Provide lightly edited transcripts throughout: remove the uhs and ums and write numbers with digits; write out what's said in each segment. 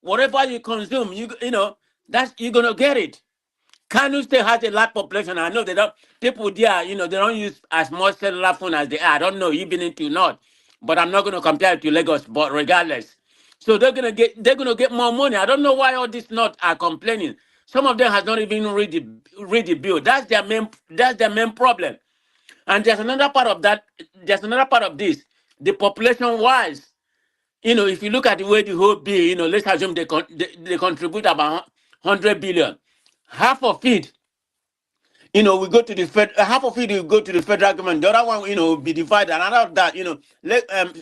whatever you consume, you know, that's you're gonna get it. Kanu State has a large population. I know they don't people there, you know, they don't use as much cellular phone as they are. I don't know, even into not, but I'm not gonna compare it to Lagos, but regardless. So they're gonna get more money. I don't know why all these not are complaining. Some of them has not even read the bill. That's their main problem. And there's another part of that. There's another part of this. The population wise, you know, if you look at the way the whole bill, you know, let's assume they contribute about 100 billion. Half of it, you know, we go to the half of it will go to the federal government. The other one, you know, will be divided. And out of that, you know,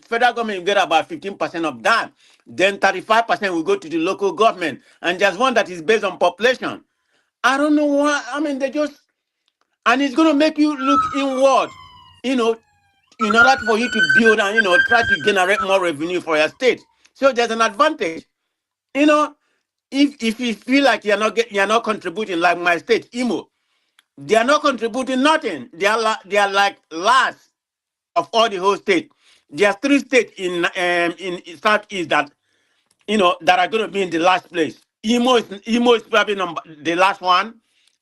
federal government will get about 15% of that. Then 35% will go to the local government. And there's one that is based on population. I don't know why. I mean, they just, and it's going to make you look inward, you know, in order for you to build and, you know, try to generate more revenue for your state. So there's an advantage. You know, if you feel like you're not contributing, like my state, Imo, they are not contributing nothing. They are like last of all the whole state. There are three states in southeast that, you know, that are going to be in the last place. Imo is probably the last one.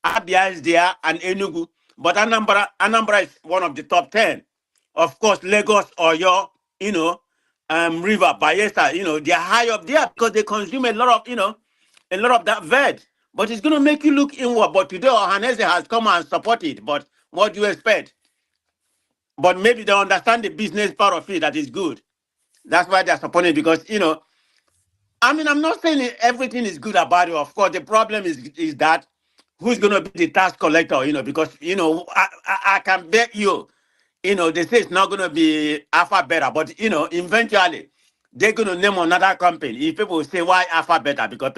Abia is there and Enugu, but Anambra is one of the top 10. Of course, Lagos or you know, River, Bayelsa, you know, they're high up there because they consume a lot of that veg. But it's going to make you look inward. But today, Ohanese has come and support it. But what do you expect? But maybe they understand the business part of it that is good. That's why they're supporting it because, you know, I mean, I'm not saying everything is good about it. Of course, the problem is that who's going to be the tax collector, you know, because, you know, I can bet you, you know, they say it's not going to be Alpha Beta, but, you know, eventually they're going to name another company. If people say, why Alpha Beta? Because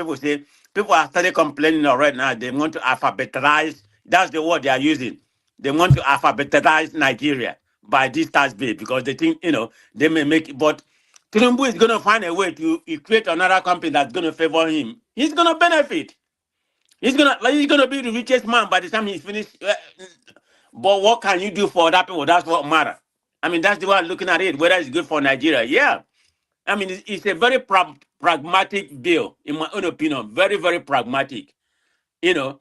people are started complaining already now. They want to alphabetize. That's the word they are using. They want to alphabetize Nigeria by this tax bill because they think, you know, they may make it. But Tinubu is going to find a way to create another company that's going to favor him. He's going to benefit. He's gonna be the richest man by the time he's finished. But what can you do for other people? That's what matters. I mean, that's the way I'm looking at it. Whether it's good for Nigeria, yeah. I mean, it's a very pragmatic bill, in my own opinion. Very, very pragmatic. You know,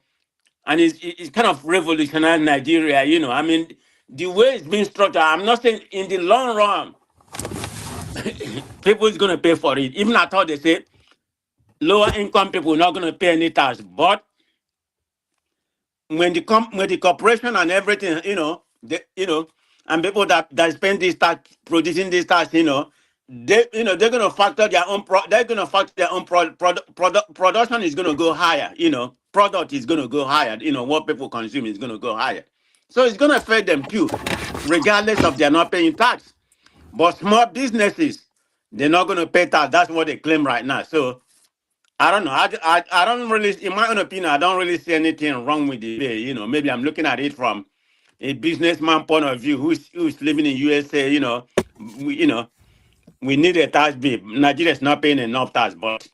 and it's kind of revolutionary Nigeria. You know, I mean, the way it's being structured. I'm not saying in the long run, people is gonna pay for it. Even I thought they say lower income people are not gonna pay any tax, but when the corporation and everything, you know, and people that spend this tax producing this tax, you know, they're gonna factor their own production is gonna go higher, you know, product is gonna go higher, you know, what people consume is gonna go higher. So it's gonna affect them too, regardless of they're not paying tax. But small businesses, they're not gonna pay tax. That's what they claim right now. So I don't know. I don't really, in my own opinion, I don't really see anything wrong with the bill. You know, maybe I'm looking at it from a businessman point of view who's living in USA. You know, we need a tax bill. Nigeria is not paying enough tax, but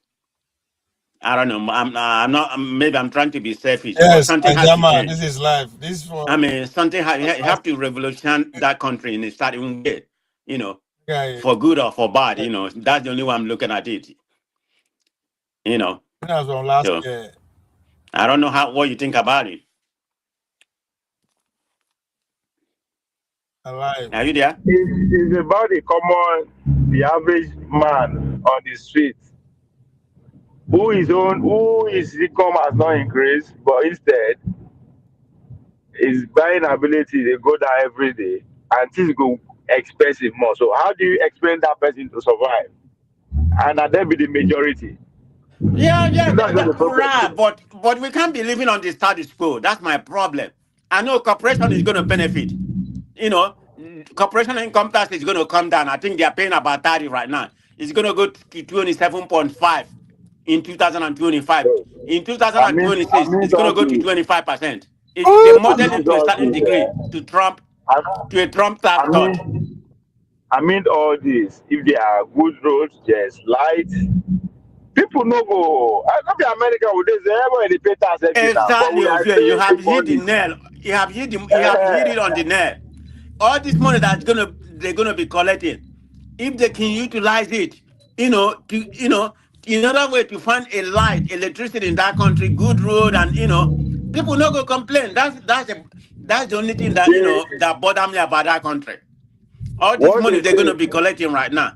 I don't know. I'm not. Maybe I'm trying to be selfish, but Yes, something has to Ajama, this change. is live. This is I for mean, you have to revolution that country in a certain way. You know, guy. for good or for bad. You know, that's the only way I'm looking at it. You know, That's from last so year. I don't know what you think about it. Alive. Are you there? It's about the average man on the street who his income has not increased, but instead his buying ability they go down every day and things go expensive more. So how do you expect that person to survive? And that then be the majority. Yeah, yeah, That's just the right. problem. But we can't be living on the status quo. That's my problem. I know corporation is going to benefit. You know, corporation income tax is going to come down. I think they are paying about 30 right now. It's going to go to 27.5 in 2025. So, In I 2026, mean it's going to all go to this. 25%. They Oh, I model mean it to a all certain this. degree I, to a Trump tax I cut. mean I mean all this. If there are good roads, there's light. People no go. I not be America with this. Everybody pay tax every now, but Exactly, we are Ovie. You paying have the hit the money. nail. You have hit it on the nail. All this money they're gonna be collecting, if they can utilize it, you know, in other way to find a light, electricity in that country, good road, and people not go complain. That's the only thing that The, that bother me about that country. All this what money they they're gonna say, be collecting right now.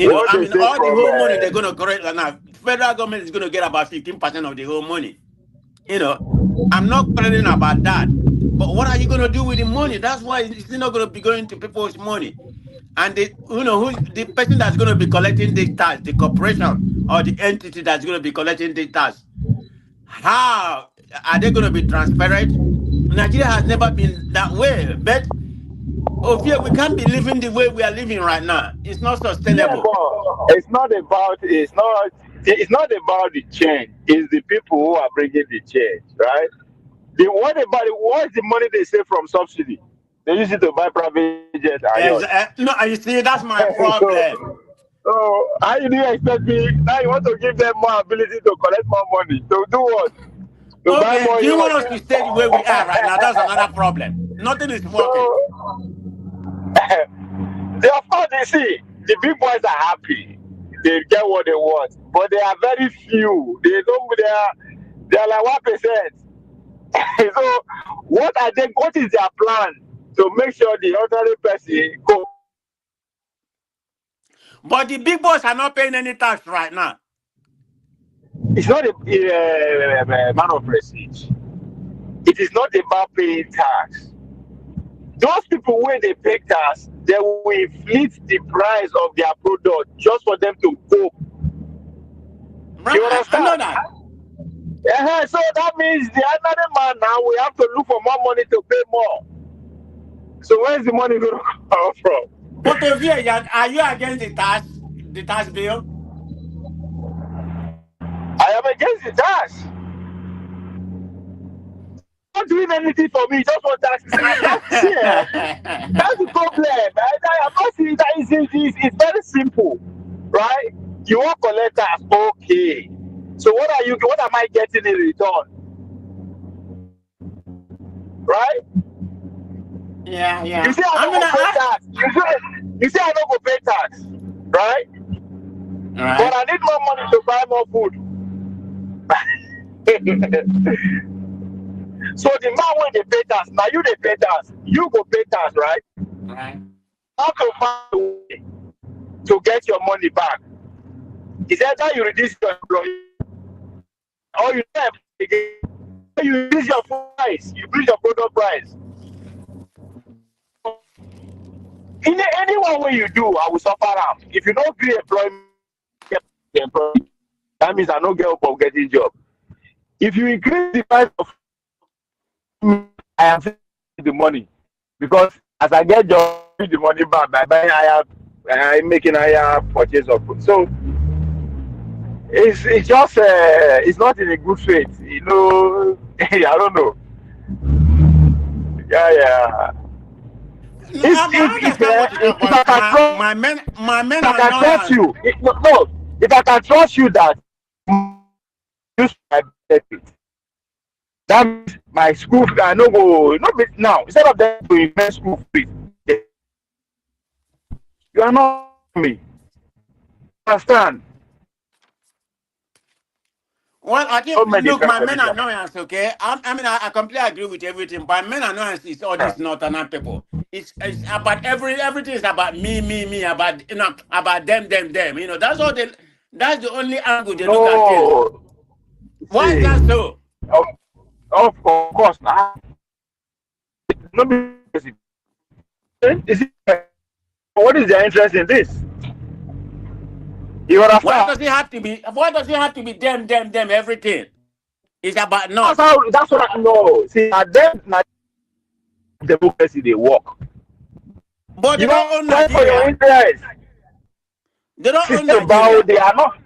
what I they mean, say all the from whole money they're gonna collect right now. Federal government is gonna get about 15% of the whole money. You know, I'm not complaining about that. But what are you gonna do with the money? That's why it's not gonna be going to people's money. And who the person that's gonna be collecting this tax, the corporation or the entity that's gonna be collecting this tax. How are they gonna be transparent? Nigeria has never been that way. But yeah, we can't be living the way we are living right now. It's not yeah, sustainable. but it's not about the change. It's the people who are bringing the change, right? What's the money they save from subsidy? They use it to buy private jets and yachts. No, you see, that's my so, problem. so how do you expect me now? You want to give them more ability to collect more money to do what? To buy Okay, more do you want yachts. us to stay the way we are right now? That's another problem. Nothing is working. So they, of course, they see the big boys are happy. They get what they want, but they are very few. They don't. They are like 1%. So what are they? What is their plan to make sure the ordinary person go? But the big boys are not paying any tax right now. It's not a man of prestige. It is not about paying tax. Those people when they pay tax, they will inflate the price of their product just for them to cope. You Right, I know understand? that. So that means the another man now we have to look for more money to pay more. So where's the money going to come from? But are you against the tax bill? I am against the tax. Not doing anything for me, just want taxes. See, that's the problem. I'm not saying that it's very simple, right? You want collect tax, okay. So what am I getting in return? Right? Yeah, You yeah. say I I don't mean, go pay tax. You say I don't go pay tax, right? But right. I need more money to buy more food. So the man when they pay tax, now you they pay tax, you go pay tax, right? Right. How to find a way to get your money back? Is either you reduce your employee or you don't employ again. You reduce your price, you reduce your product price. In any one way you do, I will suffer am. If you don't create employment, that means I don't get up of getting job. If you increase the price of I am saving the money because as I get job, the money back by buying higher, making higher purchase of food. So it's just it's not in a good faith, I don't know. Yeah, yeah. I understand what you're talking If I about. can trust, My if main I can trust annoyance. you, no, if I can trust you that use my benefit, that means my school fee, I no go, no be now. Instead of them to invest school fees, you are not me. Understand? Well, I So think, many look, my main contradiction. annoyance, okay? I completely agree with everything. My main annoyance is all these northern people. It's about everything is about me, about about them. That's the only angle they look at things. No, Why is see, that so? of, of course, no be is it, what is their interest in this? You understand? Why does it have to be them, everything? It's about not. That's what I know. See, at them, democracy they work. But they You don't know, own fight for your Nigeria. interest. They don't It's own not about Nigeria. they are not.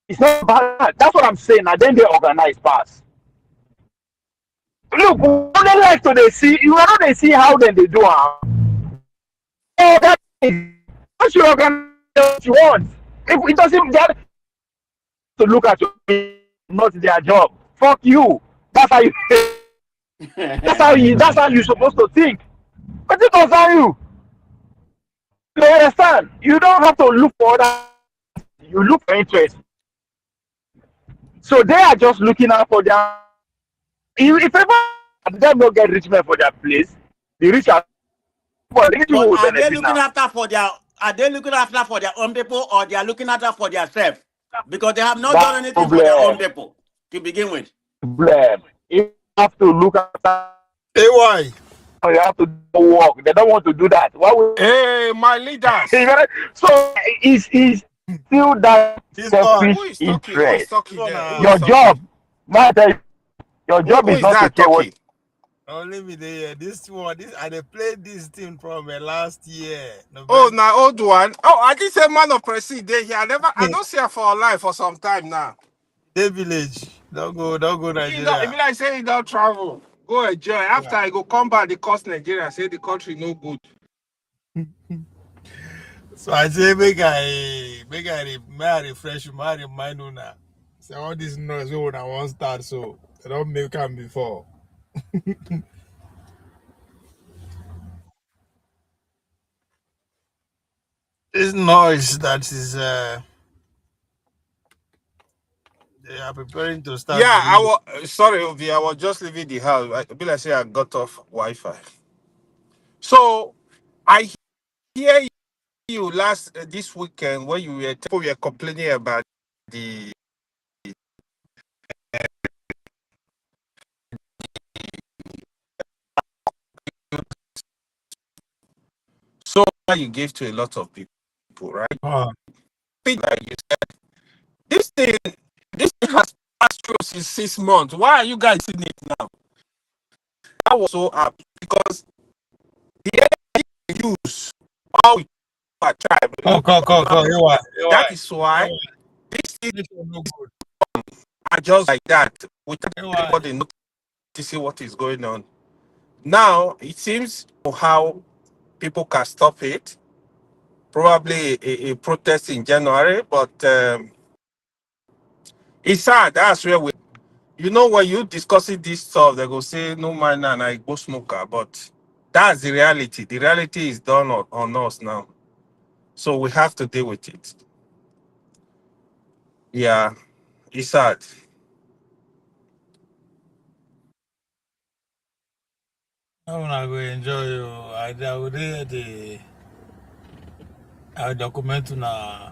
It's not about that. That's what I'm saying. And then they organize pass. Look, we only like to they see. You know they see how then they do. Oh, that is what you organize what you want. If it doesn't, they have to look at you, not their job. Fuck you. That's how you. That's how you're supposed to think. But it concern you. You understand? You don't have to look for other. You look for interest. So they are just looking out for their. If ever them no get rich men for their place, the rich are well, the rich people But will are they benefit looking now. after for their own people, or they are looking after for themselves? Because they have not done That's anything for their own problem. people to begin with. Problem. You have to look after. AY. You have to do work. They don't want to do that. Why would Hey, my you leaders. know? So is still that This one. selfish Who is talking? Who is interest. talking This one, there? Who is Your talking? job, my tell you, your job Who is is not to that care what. talking? only me there. This one, this I dey play this thing from last year, Oh, November. now old one. Oh, I did say man of Prestige day here. I don't see her for life for some time now. Day village. Don't go He don't, if Nigeria. like say he don't travel, go enjoy. After I go come back, the cost Nigeria, say the country no good. So I say make I refresh my remind una. Say all this noise wey una wan start so they don't make am before. This noise that is they are preparing to Yeah, start the I real. was sorry, Ovi, I was just leaving the house. I be like say I got off Wi-Fi. So I hear you last this weekend when you were people were complaining about the so you gave to a lot of people, right? Oh, Like you said, this thing, this thing has passed through since 6 months. Why are you guys seeing it now? I was so happy because the energy use all we tribe. come. That is why You this thing network no good. are just like that without You anybody noticing what is going on. Now it seems how people can stop it. Probably a protest in January, but it's sad. That's where we. You know, when you discussing this stuff, they go say no man and I go smoker, but that's the reality. The reality is done on us now, so we have to deal with it. Yeah, it's sad. I wanna go enjoy you. I would I document na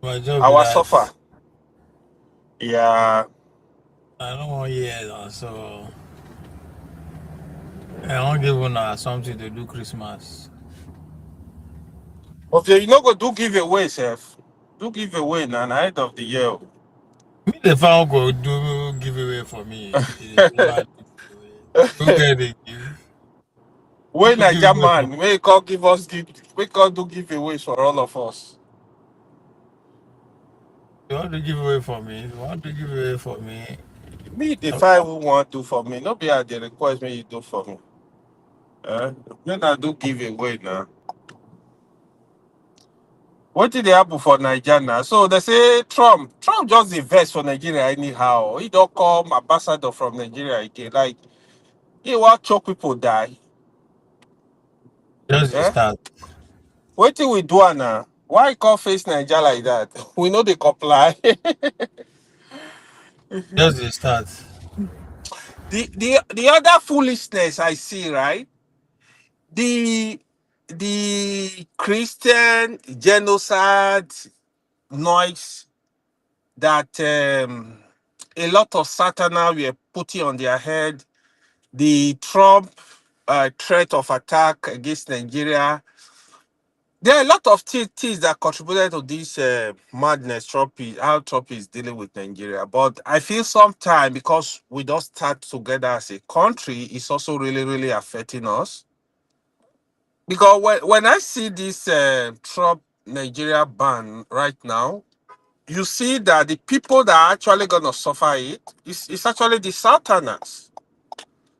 my job be Our that. suffer. Yeah. I don't want hear now, so I won't give una something to do Christmas. Okay, you know go do giveaway, Chef. Do giveaway now, end of the year. Me the fan go do giveaway for me. Who get the give? When Who give Naija away for man, we can't give us give, we can't do giveaways for all of us. you want to give away for me? You want to give away for me? Me, the No. five who want to for me, not be at the request me you do for me. When I do giveaway now. What did they happen for Nigeria now? So they say Trump just invest for Nigeria anyhow. He don't come ambassador from Nigeria again. Like he want choke people die. Just the Eh? start. What do we do now? Why you can't face Nigeria like that? We know they comply. Just the start. The other foolishness I see, right? The the Christian genocide noise that a lot of satana were putting on their head, the Trump threat of attack against Nigeria. There are a lot of things that contributed to this madness how Trump is dealing with Nigeria. But I feel sometimes because we don't start together as a country, it's also really, really affecting us. Because when I see this Trump Nigeria ban right now, you see that the people that are actually going to suffer it's actually the Southerners.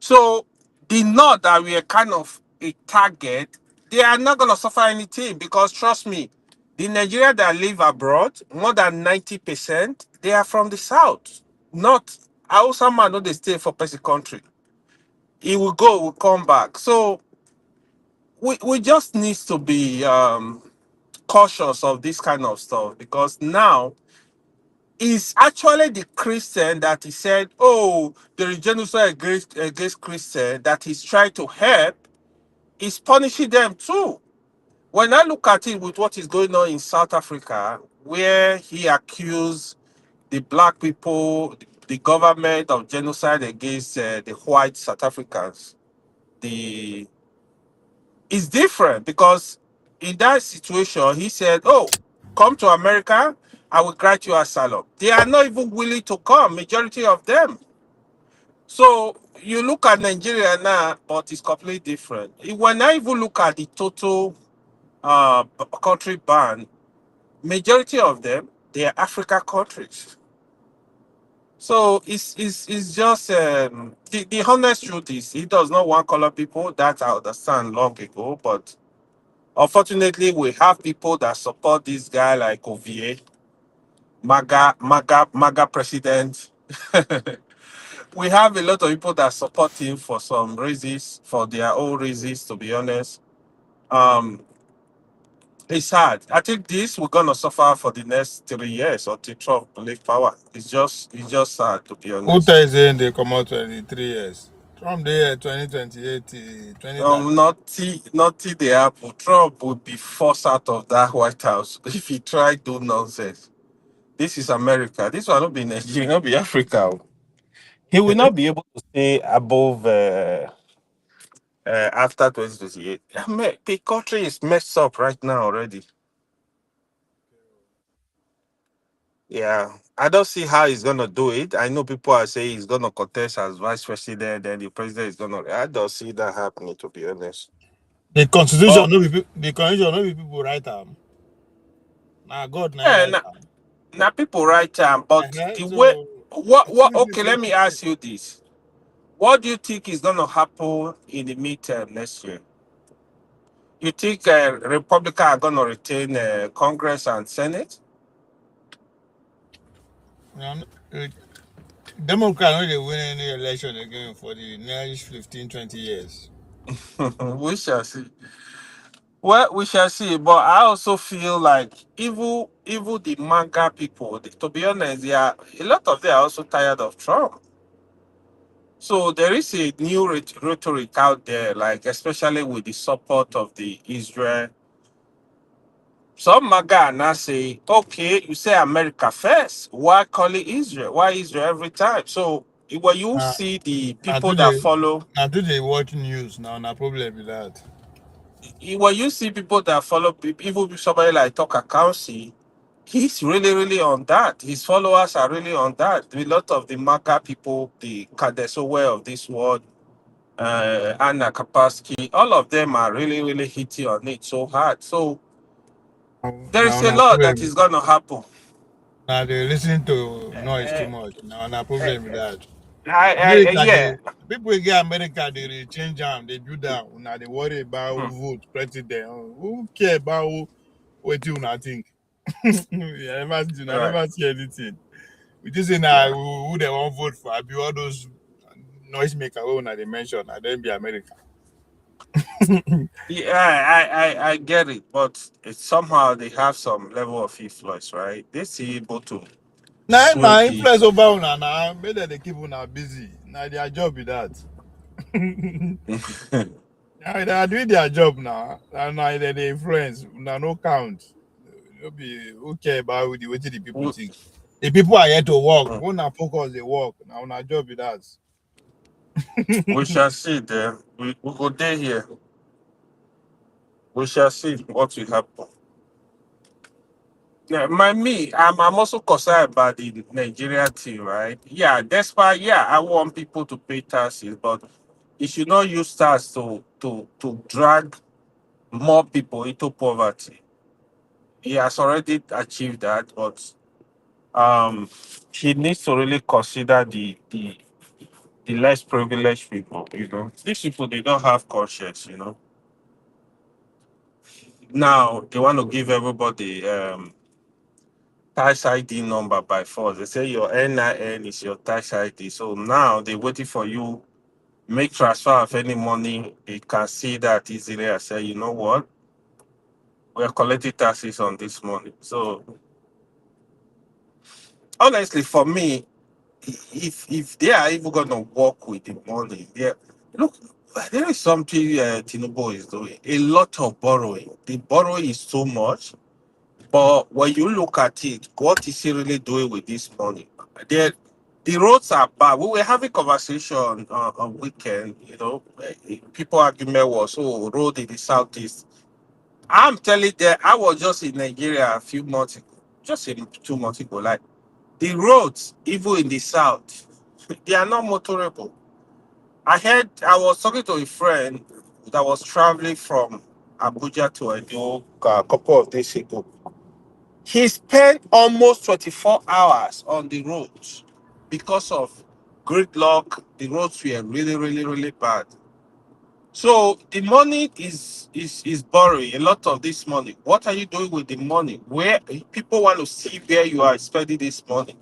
So the North that we are kind of a target, they are not going to suffer anything because trust me, the Nigeria that live abroad, more than 90%, they are from the South. Not Hausa man, no, they stay for person country. He will go, will come back. So we just needs to be cautious of this kind of stuff because now it's actually the Christian that he said, oh, there is genocide against Christian that he's trying to help, is punishing them too. When I look at it with what is going on in South Africa, where he accused the black people, the government of genocide against the white South Africans, the it's different because in that situation, he said, oh, come to America, I will grant you asylum. They are not even willing to come, majority of them. So you look at Nigeria now, but it's completely different. When I even look at the total country ban, majority of them, they are Africa countries. So it's just the honest truth is he does not want color people. That I understand long ago, but unfortunately, we have people that support this guy like Ovie, MAGA president. We have a lot of people that support him for some reasons, for their own reasons, to be honest. Um, it's hard. I think this we're gonna suffer for the next 3 years until Trump leave power. It's just sad to be Who honest. tells saying they come out 23 years? Trump there 2028, 2030. Not till they happen. Trump would be forced out of that White House if he try do nonsense. This is America. This will not be Nigeria, not be Africa. He will not be able to stay above after 2028. The country is messed up right now already. Yeah. I don't see how he's gonna do it. I know people are saying he's gonna contest as vice president, and the president is gonna. I don't see that happening, to be honest. The But constitution, no be the constitution, no be people write am. Now God now yeah, write am. now people write time, but the way So what accusing okay, let me people. ask you this. What do you think is gonna happen in the midterm next year? You think Republicans are going to retain Congress and Senate? uh, Democrat no dey win any election again for the next 15, 20 years. We shall see. Well, we shall see. But I also feel like even the MAGA people, to be honest, they are a lot of them are also tired of Trump. So there is a new rhetoric out there, like especially with the support of the Israel. Some MAGA are now say, okay, you say America first. Why call it Israel? Why Israel every time? So when you Now, see the now people that today, follow now today watch news now. Na problem with that. when you see people that follow even somebody like Tucker Carlson, he's really on that. His followers are really on that. A lot of the MAGA people, the Kadesoware of this world, Anna Kapowski, all of them are really hitting on it so hard. So there Now is a na lot that problem. is gonna happen. Now they listen to noise too Uh, much. Now na problem with that. America, yeah. they people wey get America, they change them, they do that. Now they worry about Hmm. vote president. Who care about what you not think? I Right. never see anything. We just say now Yeah. who they want vote for. I be all those noisemaker when they mention. I then be America. Yeah, I get it, but somehow they have some level of influence, right? They see able to Now sway influence people. over una now. Make them they keep una busy. Now their job is that. Now they are doing their job now. And now they influence. Now no count. No be who care about the way the people we, think. The people are here to work. When I focus, they work. Now our job is that. we shall see there. We go there here. We shall see what will happen. Yeah, I'm also concerned about the Nigeria team, right? Yeah, despite I want people to pay taxes, but it should not use tax to drag more people into poverty. He has already achieved that, but um, he needs to really consider the less privileged people. These people they don't have conscience. Now they want to give everybody tax ID number by force. They say your NIN is your tax ID. So now they're waiting for you make transfer of any money. They can see that easily. I say, you know what? we're collecting taxes on this money. So honestly, for me, if they are even gonna work with the money, yeah, look, there is something Tinubu is doing. A lot of borrowing. The borrowing is so much, but when you look at it, what is he really doing with this money? There, the roads are bad. We were having conversation on weekend. People argument was, oh, road in the southeast. I'm telling you, I was just in Nigeria a few months ago, just in 2 months ago. Like the roads, even in the south, they are not motorable. I was talking to a friend that was traveling from Abuja to Edo a couple of days ago. He spent almost 24 hours on the roads because of gridlock. The roads were really, really, really bad. So the money is borrowing a lot of this money. What are you doing with the money? Where people want to see where you are spending this money.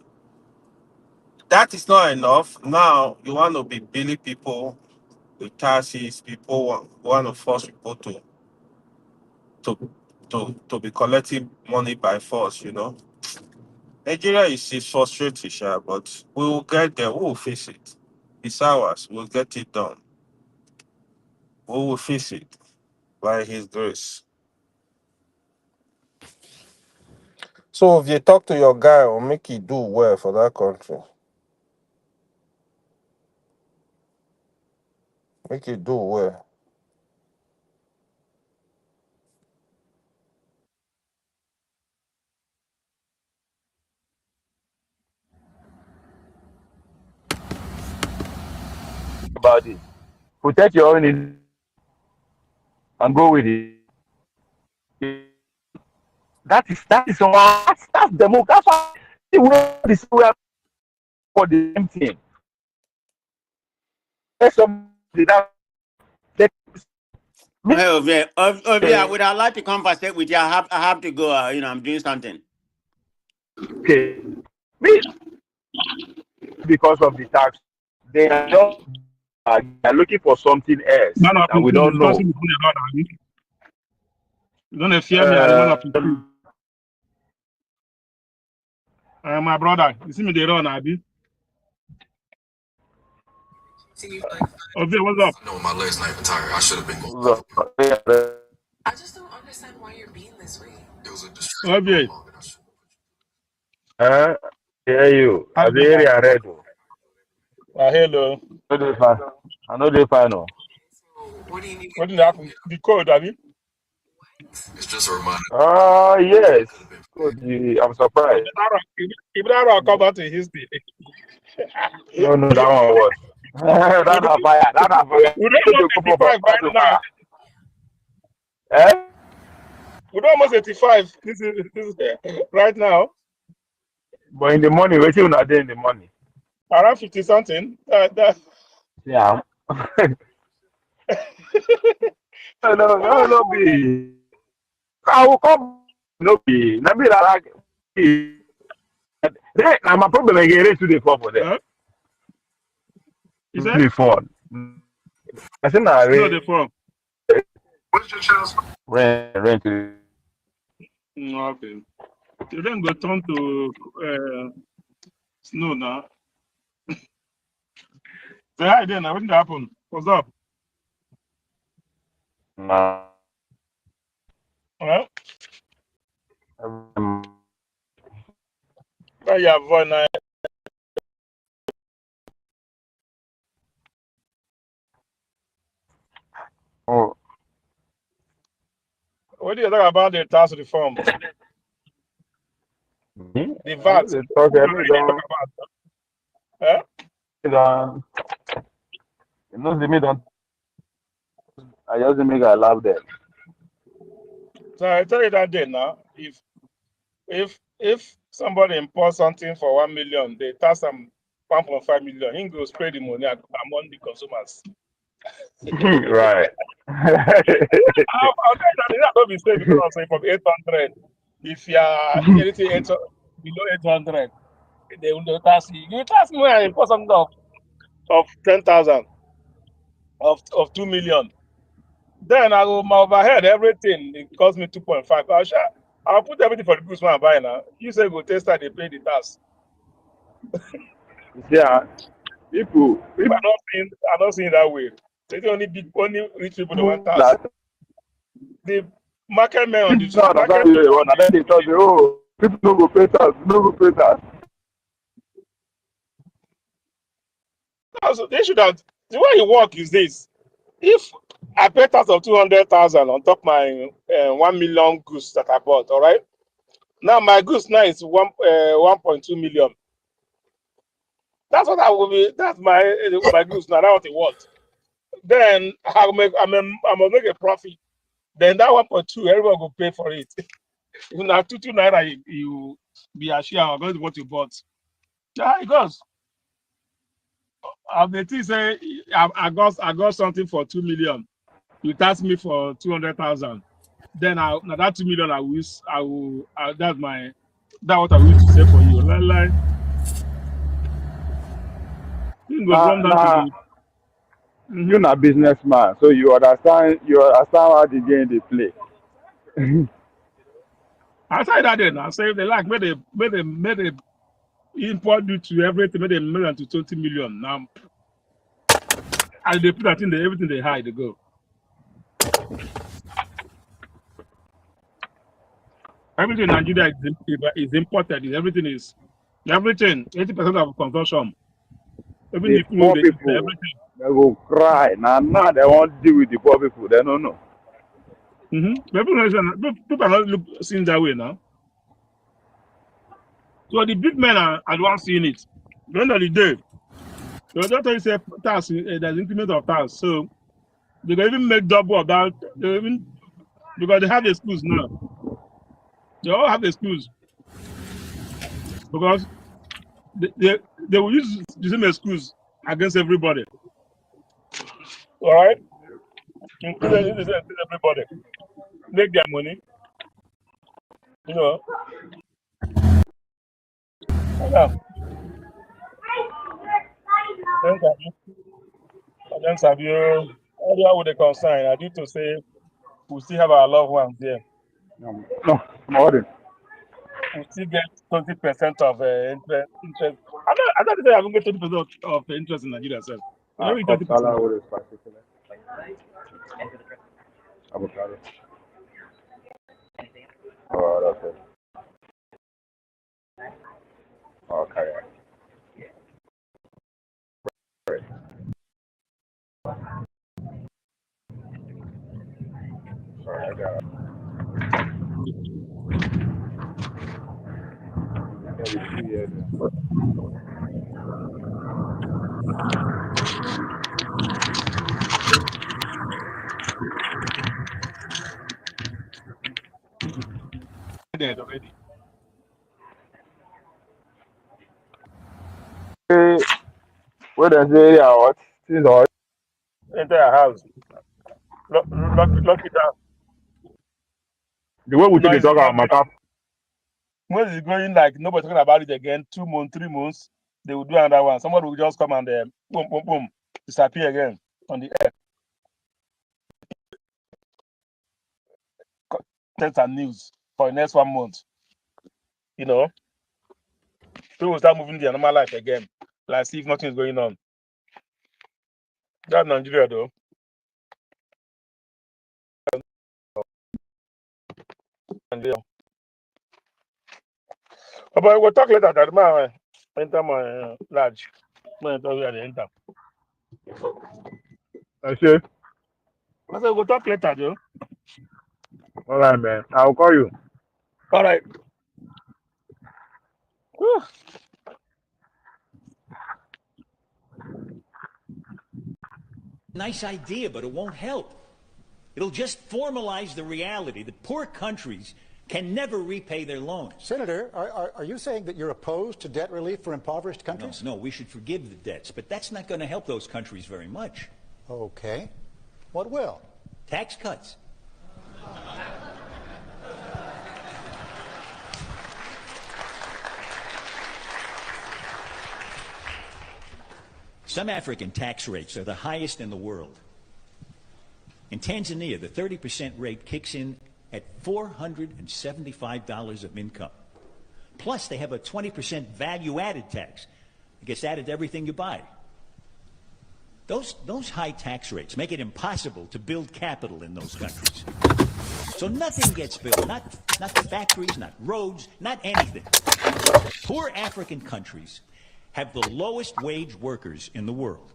That is not enough. Now you want to be billing people with taxes. People want to force people to to be collecting money by force. Nigeria is frustrating, sha, but we will get there. We will face it. It's ours. We'll get it done. We will face it by His grace. So if you talk to your guy or make it do well for that country, make it do well. About it. Protect your own and go with it. That is why that's the move. That's why the world is for the same thing. Let somebody that me Hey, Ovie, I would have liked to conversate with you. I have to go. I'm doing something. okay. Me because of the tax. They are just they are looking for something else Man of that we you don't don't see know. me doing a lot, Abi. You don't fear me, I'm man of Um, my brother. You see me they run, Abi. Ovie, what's up? No, my leg's not even tired. I should have been going so, pedal. yeah, I just don't understand why you're being this way. It was a distraction for a Ovie, moment. I should uh, hear you. how As you the doing now? area red. Hello. I know they fine. I know they fine. No. So, what do you need me What to did do? happen? The code, Abi? It's just a reminder Yes. could have been Good. prepared. I'm surprised. If that come back to history. No, no, that one was. We That's don't a fire. That's a fire. we don't Put almost the couple from 85 fire right to now. fire. Eh? We don't almost 85. This is right now. But in the morning, waiting on day in the morning. Around 50 something. Yeah. No, no, no, no, be. I will come. No, be. No, be like. Now, my problem again is to the fall for them. Huh? You said? The fall. I think I No, the phone. rent. Okay. You then go turn to snow now. Say hi then. What did happen? What's up? Nah. Well, now you have one. Oh. What do you talk about the tax reform? Me? The I know VAT. they talk. I know They talk about. Huh? don't. You know, the me don't. I just make I laugh them. So I tell you that day now, if somebody imports something for 1 million, they tax them 1.5 million. He goes pay the money among the consumers. Right. I'll tell you that it's not be safe because I'm saying from 800. If you are anything below 800, they will tax you. You tax me when I import something of 10,000 of 2 million. Then I go my overhead, everything, it cost me 2.5. I'll put everything for the goods when I buy now. You say go test that they pay the tax. Yeah, people, People are not seeing that way. They only rich people that want people tax. that The market men on the people not market understand the people one, and then they talk, say, oh, people no go pay tax, no go pay tax. so they should have the way it work is this. If I pay tax of 200,000 on top my 1 million goods that I bought, all right. Now my goods now is 1.2 million. That's what I will be. That's my goods now. That's what it was. Then I gonna make a profit. Then that 1.2, everyone will pay for it. If now 2 naira, you be a share of what you bought. Yeah, it goes. The thing say I got something for 2 million. You tax me for 200,000. Then now that 2 million that's what I will use to save for you. Like thing go Nah, come down to nah, the you're not businessman, so you understand how the game they play. I say that then I say if they like made they import due to everything, made them million to 20 million. Now and they put that in there, everything they hide they go. Everything in Nigeria is imported. Everything 80% of consumption. Even The the clothes poor they eat, people, everything. they go cry. Now they won't deal with the poor people. They don't know. People are not seeing that way now. So the big men are the ones seeing it. At the end of the day, they don't tell you say tax, there's increment of tax. So they can even make double of that. Because they have the schools now. They all have the schools because they will use the same excuse against everybody. All right, including everybody make their money. You know, yeah. Thanks, have you? Earlier with the concern, I need to say we still have our loved ones there. No, more than. We still get 20% of interest. I don't think I can get 20% of interest in Nigeria, sir. Maybe Cup 30%. salad with is particular. Avocado. Oh, that's it. Oh, carry on. Right. Sorry, I got it. Maybe 2 years. Dead already. Where they say yeah, what? Things are Enter your house. Lock it down. the way we take the Noise is talk not about going. matter. When it's going like nobody talking about it again, 2 months, 3 months, they will do another one. Somebody will just come and boom, boom, boom, disappear again on the air. Content and news for the next 1 month. You know, people will start moving their normal life again, like see if nothing is going on. That's Nigeria, though. Nigeria. Oh, but we'll talk later. That man enter my large. Man, talk where they enter. I say, I said we'll talk later, though. all right, man. I'll call you. All right. Whew. Nice idea, but it won't help. It'll just formalize the reality that poor countries can never repay their loans. Senator, are you saying that you're opposed to debt relief for impoverished countries? No, we should forgive the debts, but that's not going to help those countries very much. Okay. What will? Tax cuts. Some African tax rates are the highest in the world. In Tanzania, the 30% rate kicks in at $475 of income. Plus, they have a 20% value-added tax. It gets added to everything you buy. Those high tax rates make it impossible to build capital in those countries. So nothing gets built, not the factories, not roads, not anything. Poor African countries have the lowest wage workers in the world.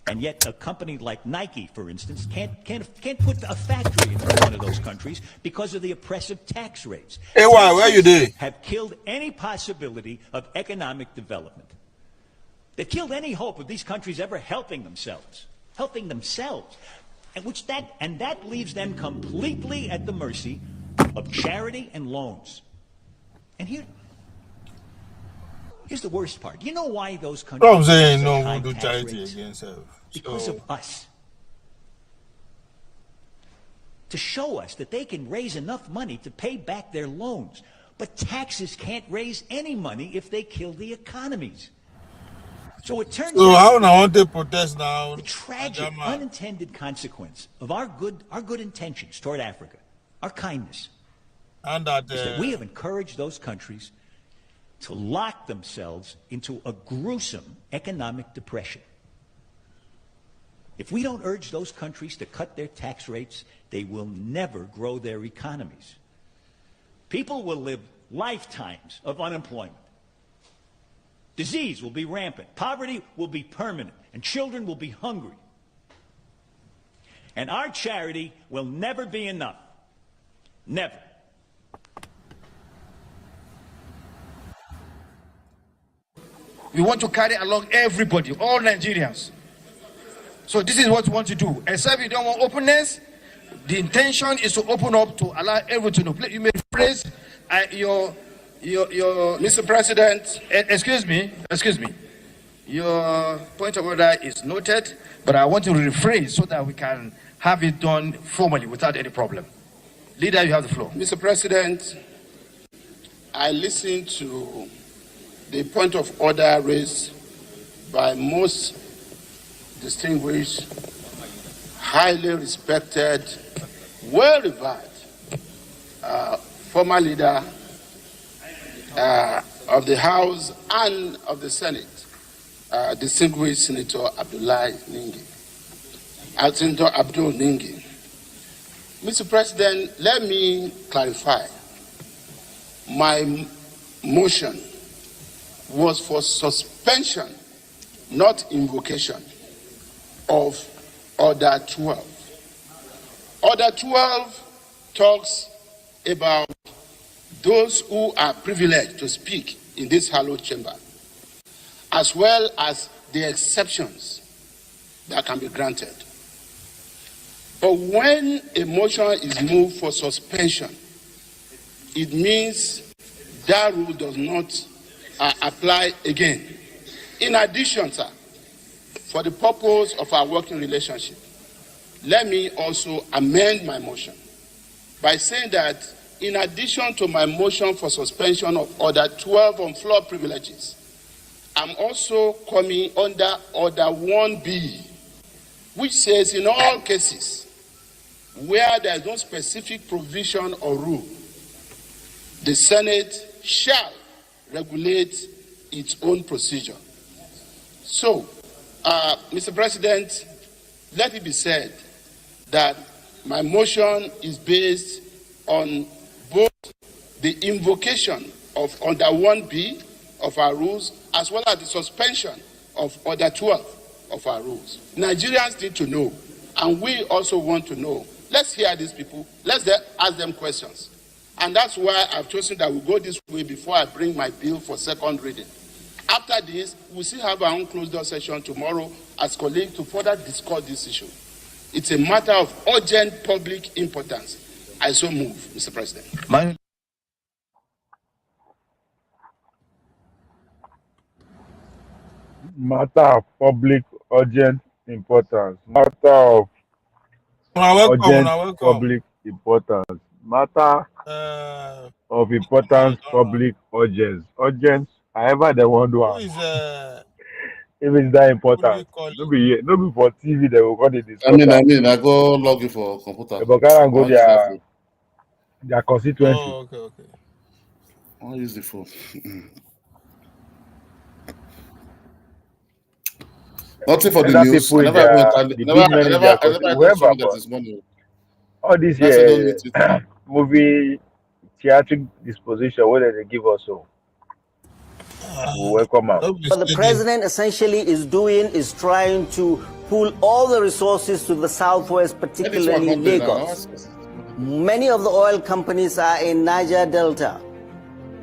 And yet a company like Nike, for instance, can't put a factory in one of those countries because of the oppressive tax rates. Hey, why? Where you doing? Have killed any possibility of economic development. They've killed any hope of these countries ever helping themselves. And that leaves them completely at the mercy of charity and loans. And here's the worst part. You know why those countries I'm saying no, high we'll do tax charity rates? against them. Because of us. To show us that they can raise enough money to pay back their loans. But taxes can't raise any money if they kill the economies. So it turns out how I want to protest now? the tragic, unintended consequence of our good intentions toward Africa, our kindness, And that, is that we have encouraged those countries to lock themselves into a gruesome economic depression. If we don't urge those countries to cut their tax rates, they will never grow their economies. People will live lifetimes of unemployment. Disease will be rampant. Poverty will be permanent. And children will be hungry. And our charity will never be enough. Never. We want to carry along everybody, all Nigerians. So this is what we want to do. Except you don't want openness, the intention is to open up to allow everyone to know. You may phrase your Mr. President, excuse me. Your point of order is noted, but I want to rephrase so that we can have it done formally without any problem. Leader, you have the floor. Mr. President, I listened to the point of order raised by most distinguished, highly respected, well-revered former leader of the House and of the Senate, distinguished Senator Senator Abdul Ningi. Mr. President, let me clarify. My motion was for suspension, not invocation, of Order 12. Order 12 talks about those who are privileged to speak in this hallowed chamber, as well as the exceptions that can be granted. But when a motion is moved for suspension, it means that rule does not apply again. In addition, sir, for the purpose of our working relationship, let me also amend my motion by saying that in addition to my motion for suspension of Order 12 on floor privileges, I'm also coming under Order 1B, which says in all cases where there is no specific provision or rule, the Senate shall regulate its own procedure. So, Mr. President, let it be said that my motion is based on both the invocation of Order 1B of our rules as well as the suspension of Order 12 of our rules. Nigerians need to know, and we also want to know. Let's hear these people. Let's ask them questions. And that's why I've chosen that we go this way before I bring my bill for second reading. After this, we'll still have our own closed-door session tomorrow as colleagues to further discuss this issue. It's a matter of urgent public importance. I so move, Mr. President. Matter of public urgent importance. Matter of urgent public importance. Matter of importance public urgence. Urgence, however they want to have. If it's that What do you important, call it? no be for TV they will call it I discuss that. I go log in for computer. They can I go want use that phone. their constituency. Oh, okay. I want use the phone. Nothing for the Other news. people I in never even their enter. the big men in their I country, never even saw whoever, that but this morning. all this That's I don't meet it. movie theatric disposition, what they give us, so we welcome them. What the president essentially is doing is trying to pull all the resources to the southwest, particularly Lagos. Many of the oil companies are in Niger Delta,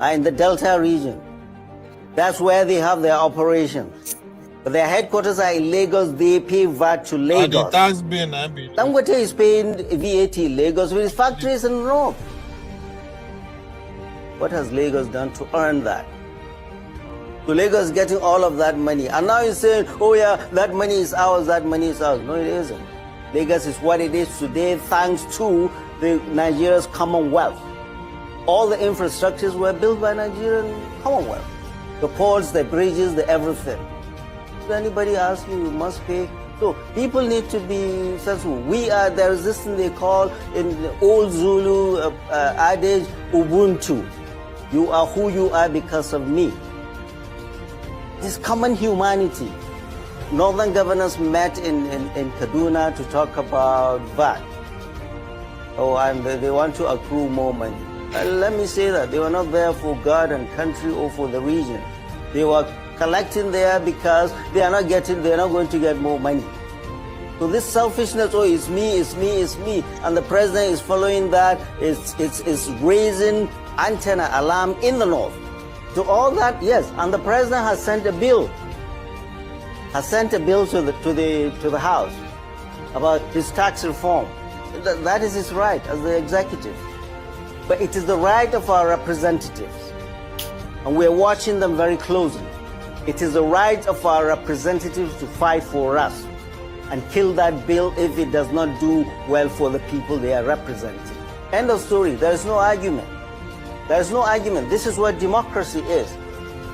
are in the Delta region. That's where they have their operations. But their headquarters are in Lagos. They pay VAT to Lagos. The tax being Dangote is paying VAT in Lagos with his factories in the north. What has Lagos done to earn that? So Lagos is getting all of that money. And now he's saying, oh yeah, that money is ours, that money is ours. No, it isn't. Lagos is what it is today thanks to the Nigeria's Commonwealth. All the infrastructures were built by Nigerian Commonwealth. The ports, the bridges, the everything. If anybody asks you, you must pay. So people need to be sensible. There is this thing they call in the old Zulu adage, Ubuntu. You are who you are because of me. This common humanity. Northern governors met in Kaduna to talk about VAT. Oh, and they want to accrue more money. Let me say that they were not there for God and country or for the region. They were collecting there because they are not going to get more money. So this selfishness, oh, it's me, it's me, it's me, and the president is following that, it's raising antenna alarm in the north. To all that, yes, and the president has sent a bill to the House about his tax reform. That is his right as the executive. But it is the right of our representatives, and we're watching them very closely. It is the right of our representatives to fight for us and kill that bill if it does not do well for the people they are representing. End of story. There is no argument. There is no argument. This is what democracy is.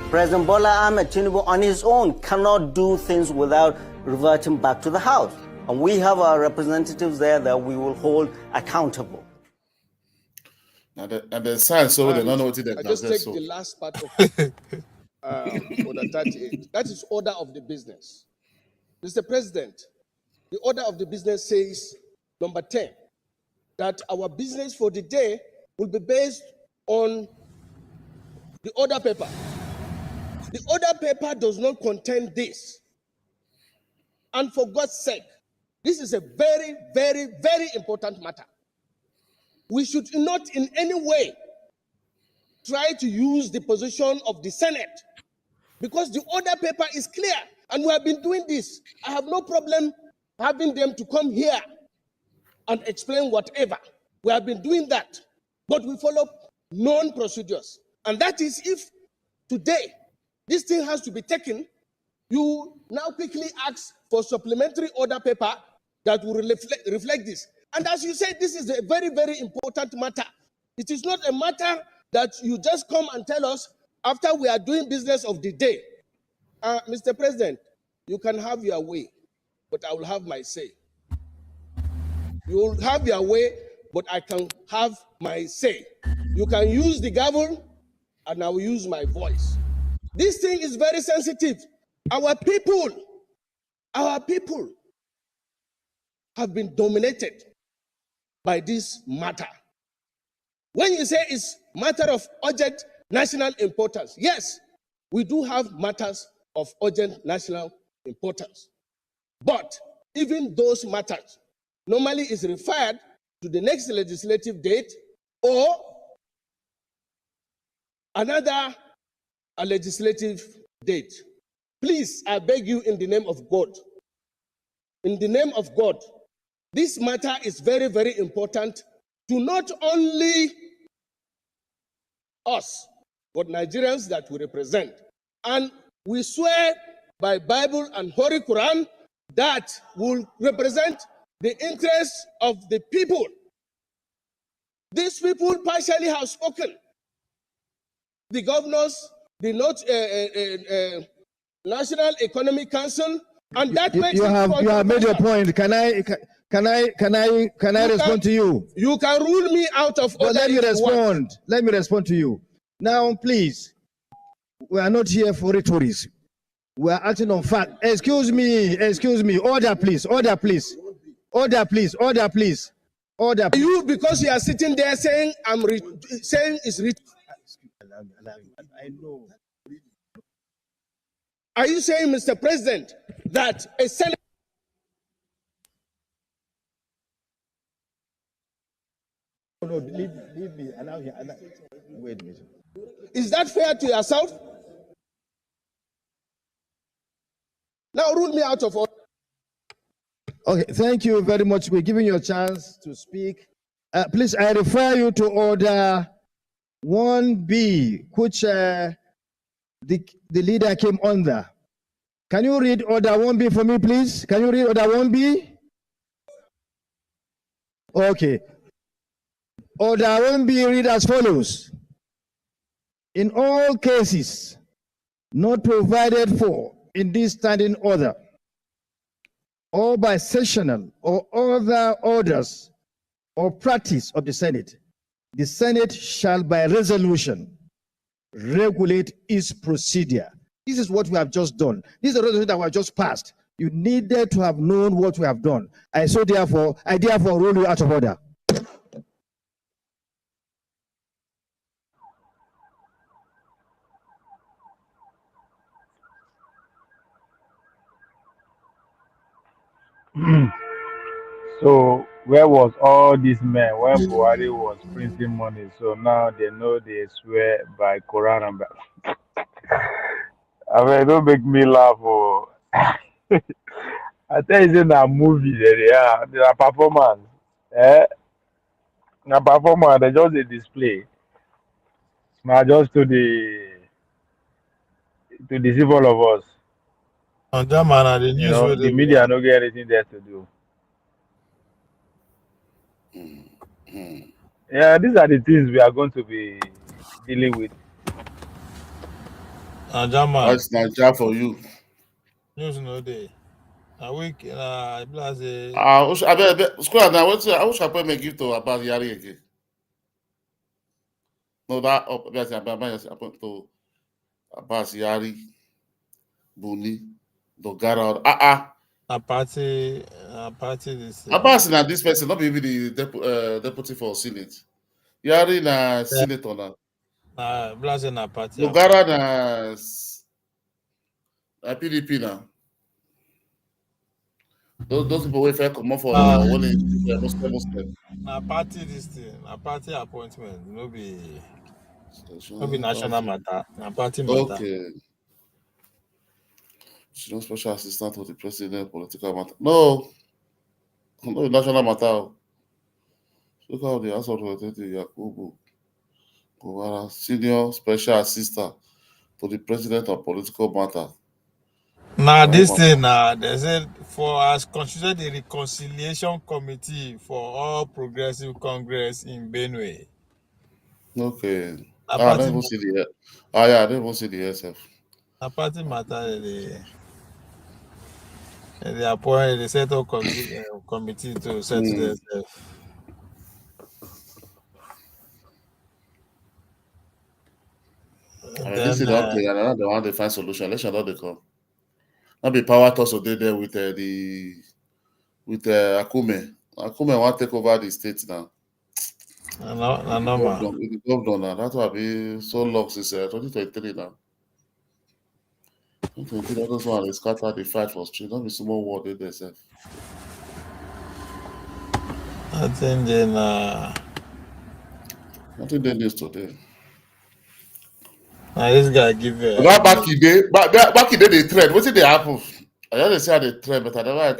President Bola Ahmed Tinubu on his own cannot do things without reverting back to the House. And we have our representatives there that we will hold accountable. Now the science, so they don't know what they can just take so. the last part of order 38. That is order of the business. Mr. President, the order of the business says, number 10, that our business for the day will be based on the order paper. The order paper does not contain this. And for God's sake, this is a very, very, very important matter. We should not in any way try to use the position of the Senate because the order paper is clear and we have been doing this. I have no problem having them to come here and explain whatever. We have been doing that, but we follow known procedures. And that is if today this thing has to be taken, you now quickly ask for supplementary order paper that will reflect this. And as you said, this is a very, very important matter. It is not a matter that you just come and tell us after we are doing business of the day. Mr. President, you can have your way, but I will have my say. You will have your way, but I can have my say. You can use the gavel, and I will use my voice. This thing is very sensitive. Our people have been dominated by this matter. When you say it's matter of urgent national importance, yes, we do have matters of urgent national importance. But even those matters normally is referred to the next legislative date or another legislative date. Please, I beg you in the name of God, this matter is very, very important to not only us, but Nigerians that we represent. And we swear by Bible and Holy Quran that will represent the interests of the people. These people partially have spoken. The governors, the National Economic Council, and that You makes you it have made your controversial. point. Can I respond to you? You can rule me out of But order. let me if you want. respond. Let me respond to you. Now, please, we are not here for rhetorics. We are acting on fact. Excuse me. Order, please. Order, please. Order, please. Order, please. Order. Please. You, because you are sitting there saying saying it's I know. Are you saying, Mr. President, that a Senate? No, leave me. Wait a minute. Is that fair to yourself? Now rule me out of order. Okay, thank you very much. We're giving you a chance to speak. Please, I refer you to order 1B, which the leader came under. Can you read order 1B for me, please? Can you read order 1B? Okay. Order 1B read as follows. In all cases not provided for in this standing order, or by sessional or other orders or practice of the Senate shall by resolution regulate its procedure. This is what we have just done. This is the resolution that we have just passed. You needed to have known what we have done. I therefore rule you out of order. So where was all these men when Buhari was printing money? So now they know they swear by Quran and by. I mean, don't make me laugh. Oh. I tell you, it's in a movie. They are performance. Eh? Na performance. They just a display. Now just to deceive all of us. And that man, the You news know, where the they media don't get anything there to do. Yeah, these are the things we are going to be dealing with. and that man, That's not job for you. news no day. A week, plus I bet school now. I wish I put me give to about Yari again. No, that up. I put to about Yari, Buni, Dogara. a party this. Abbas na this person, not even the deputy for Senate. Yari na senator now. Blase na party. Dogara na PDP now. Those people wait for come for when they Muslim. Na party this thing. Na party appointment. No be national matter. Na party matter. Okay. She's not special assistant to the president, political matter. No national matter. Look how the House of Representatives Yakubu Gowara, senior special assistant to the president of political matter. Now this thing they said for as considered the reconciliation committee for all progressive congress in Benue. Okay. I don't even see the I don't even see the SF. A party matter they appoint the set up committee to settle themselves. This is not clear. I don't want to find solution. Let's not they come. Not be power toss so they there with Akume. Akume want to take over the state now. The governor now. That's why be so long since 2023 now. 2023, that's why they scatter the fight for street. Don't be small word they themselves. I think then Nothing they news today. This guy give back in day they trend. What did they happen? I just say they trend, but I never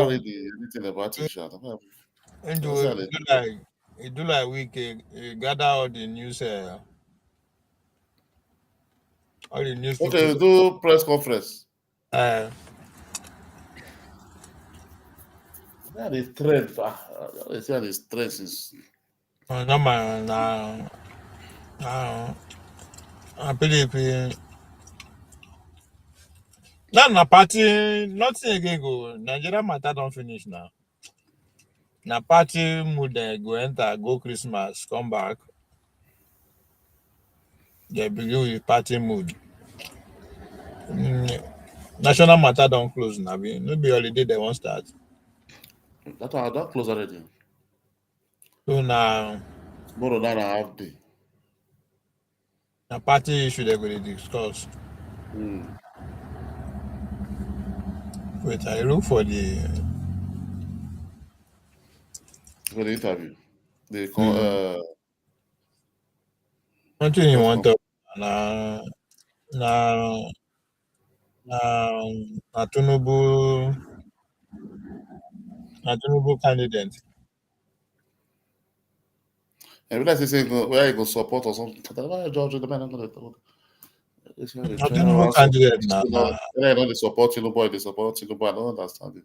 read anything about it. It do like week gather all the news Okay, do press conference. Yeah, They trend. They say the stress is. PDP Now, na party, nothing again go. Nigeria matter don't finish now. Na party mood go enter, go Christmas, come back. They begin with party mood. National matter don't close now. No be holiday they won't start. That close already. So now, Tomorrow now na half day. na party issue they go dey discuss. Wait, I look for the interview. They one thing you press want to conference. na na na Tinubu candidate. And when I say where you go support or something, George, the man, I'm going to talk. Na Tinubu candidate na When I know they support Tinubu, they support Tinubu. I don't understand it.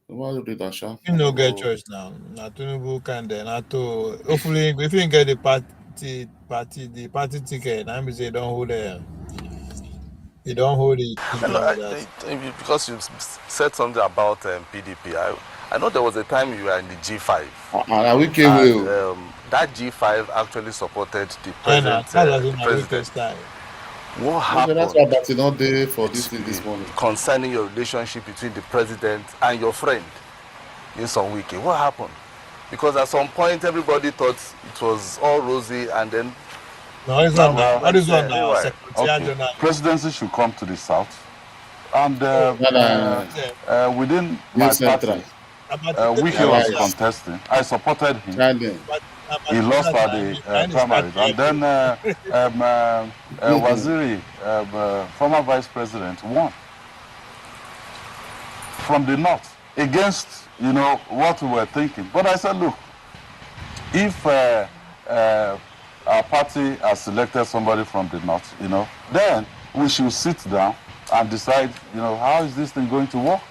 Nobody do that, sha. you no get choice now. Na Tinubu candidate. Na to hopefully if you get the party ticket, na be say don't hold it. You don't hold it. Because you said something about PDP. I know there was a time you were in the G5. That G5 actually supported the present. The president. What happened? That's why that's not there for this morning. Concerning your relationship between the president and your friend, Nyesom Wike. What happened? Because at some point everybody thought it was all rosy, and then no, it's not now. What is on now? Okay. Presidency should come to the south, and within my party, Wike was contesting. I supported him. He lost at the primaries, and then Waziri, former vice president, won from the north against what we were thinking. But I said, look, if our party has selected somebody from the north, then we should sit down and decide, how is this thing going to work?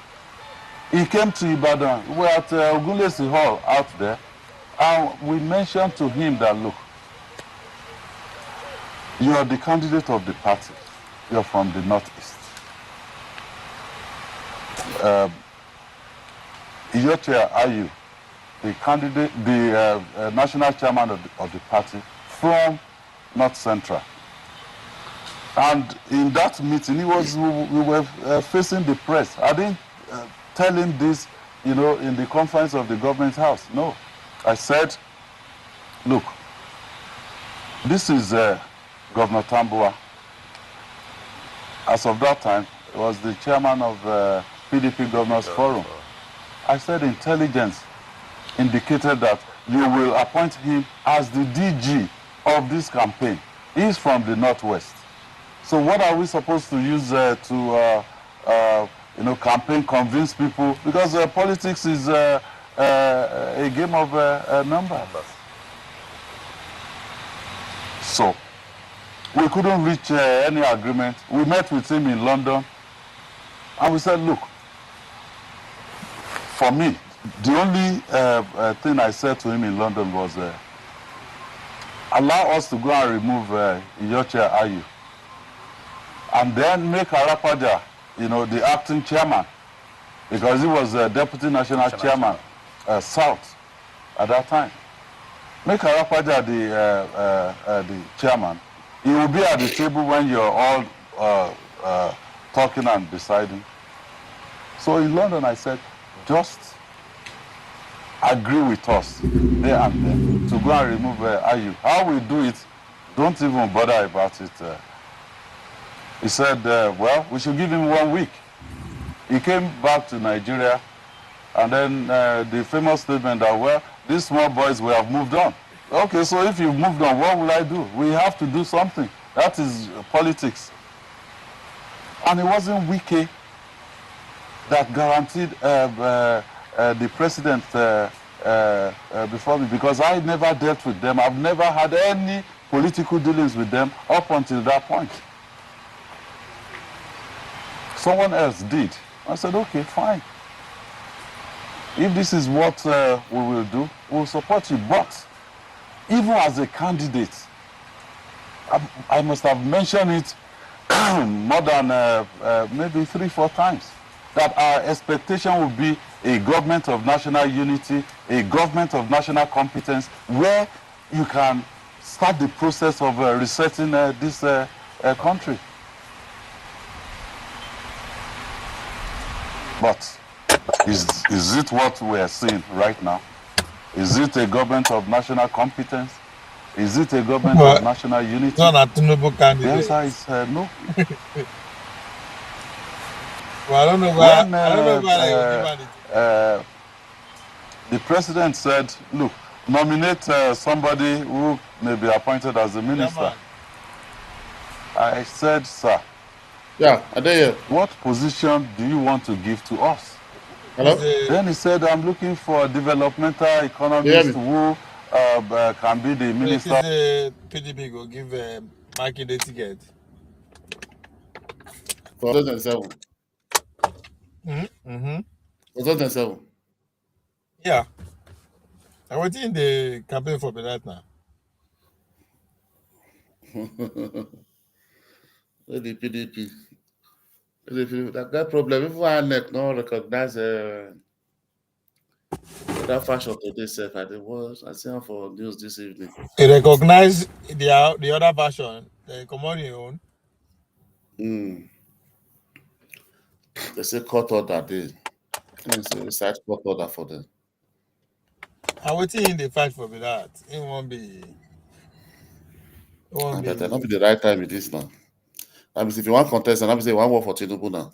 He came to Ibadan. We were at Ogunlesi Hall out there, and we mentioned to him that, look, you are the candidate of the party. You're from the northeast. Iyochia Ayu, the candidate, the national chairman of the party from North Central. And in that meeting, we were facing the press. I didn't tell him this, in the conference of the government house. No. I said, look, this is Governor Tambua. As of that time, he was the chairman of PDP Governors Forum. I said intelligence indicated that you will appoint him as the DG of this campaign. He's from the Northwest. So what are we supposed to use to campaign, convince people? Because politics is a game of numbers. So we couldn't reach any agreement. We met with him in London, and we said, look, for me, the only thing I said to him in London was, allow us to go and remove Iyochia Ayu, and then make Arapaja, the acting chairman, because he was deputy national chairman, South, at that time. Make Arapaja the chairman. He will be at the table when you're all talking and deciding. So in London, I said, just agree with us there and then to go and remove Ayu. How we do it, don't even bother about it. He said, well, we should give him 1 week. He came back to Nigeria, and then the famous statement that, well, these small boys, we have moved on. Okay, so if you've moved on, what will I do? We have to do something. That is politics. And it wasn't Wike that guaranteed the president before me, because I never dealt with them. I've never had any political dealings with them up until that point. Someone else did. I said, okay, fine. If this is what we will do, we'll support you. But even as a candidate, I must have mentioned it more than maybe 3-4 times. That our expectation would be a government of national unity, a government of national competence, where you can start the process of resetting this country. But is it what we are seeing right now? Is it a government of national competence? Is it a government of national unity? It's not a Tinubu The candidate. answer is no. Well, I don't know why. I don't know why they will give it. The president said, look, nominate somebody who may be appointed as the minister. I said, sir, yeah, are they here? What position do you want to give to us? Hello? Then he said, I'm looking for a developmental economist who can be the minister. It is PDP go give Mike the ticket. For 2007. Mm-hmm. For 2007. Yeah. I was in the campaign for that now. The PDP. That problem, if one neck no recognize that fashion today, self, I see them for news this evening. They recognize the other version, the commodity own. They say court order day. They say side court order for them. I was in the fight for that. It won't be. But that not be the right time with this now. That means if you want contest, and I say one work for Tinubu now.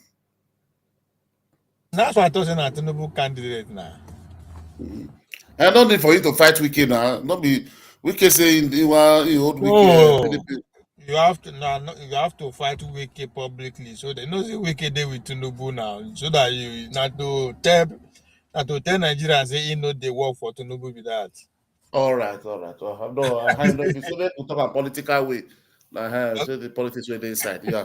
That's why I thought you're not Tinubu candidate now. I don't need for you to fight Wiki now. Not be Wiki saying you hold Wiki. You have to you have to fight Wiki publicly, so they know the Wiki day with Tinubu now, so that you not to tell Nigerians say you know they work for Tinubu with that. All right. No, I know if so we talk about political way. So the politics way inside. Yeah.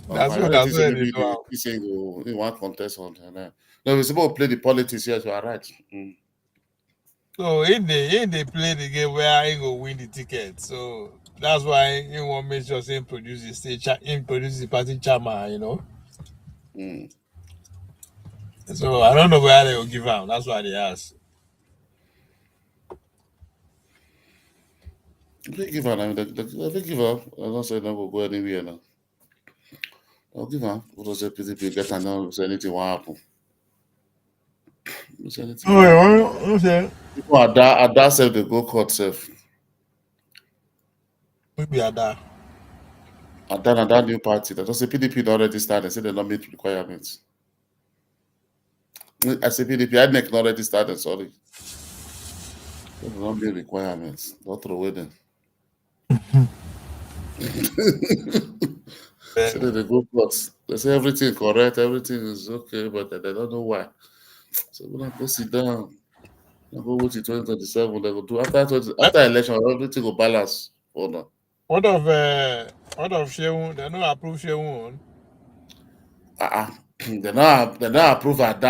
That's what they do. You want contest on. No, we're supposed to play the politics here. You are right. So in they play the game where he go win the ticket. So that's why he won't make sure him produce the state, produce the party chairman, you know. So I don't know where they will give out. That's why they ask. They give out. They give out. I don't say they will go anywhere now. I'll give out. What does the PDP get and don't say anything will happen? People are that self they go court self. Maybe Ada. And then that new party that say PDP don't register. They say they don't meet requirements. I say PDP, I not already started. Sorry. They don't meet requirements. Don't throw away them. So they go court. They say everything correct, everything is okay, but they don't know why. So we're not go sit down. Go wait till 2027. They go do after election, everything will balance. Hold on. What of Sheung? They don't approve Sheung. They not approve that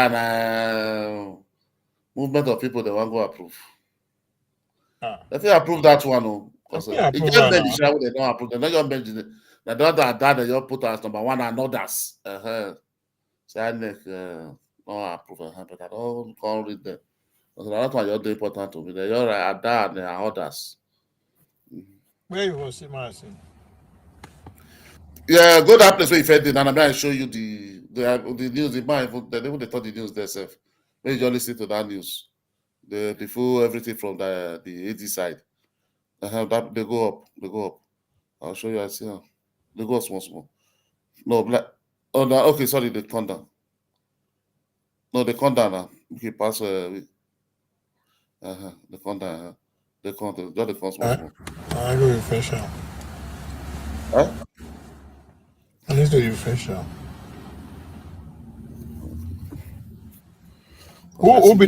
movement of people they want to go approve. If you approve that one, because it can't be the show they don't approve. They not just bench the other that they just put as number one and others. So I think no approve, but I don't call read them. So that's why you're important to me. You're at that and others. Where you will see Marcin? Yeah, go that place where you fed it, and I'm going to show you the news. They even they thought the news themselves. When you just listen to that news, the full everything from the AD side. That they go up. I'll show you. I see how they go up small. No, black. Oh no, okay, sorry, they come down. No, they come down now. Okay, pass. They come down. They come. Just they come small. I go refresh her. Huh? I need to refresh her. Who be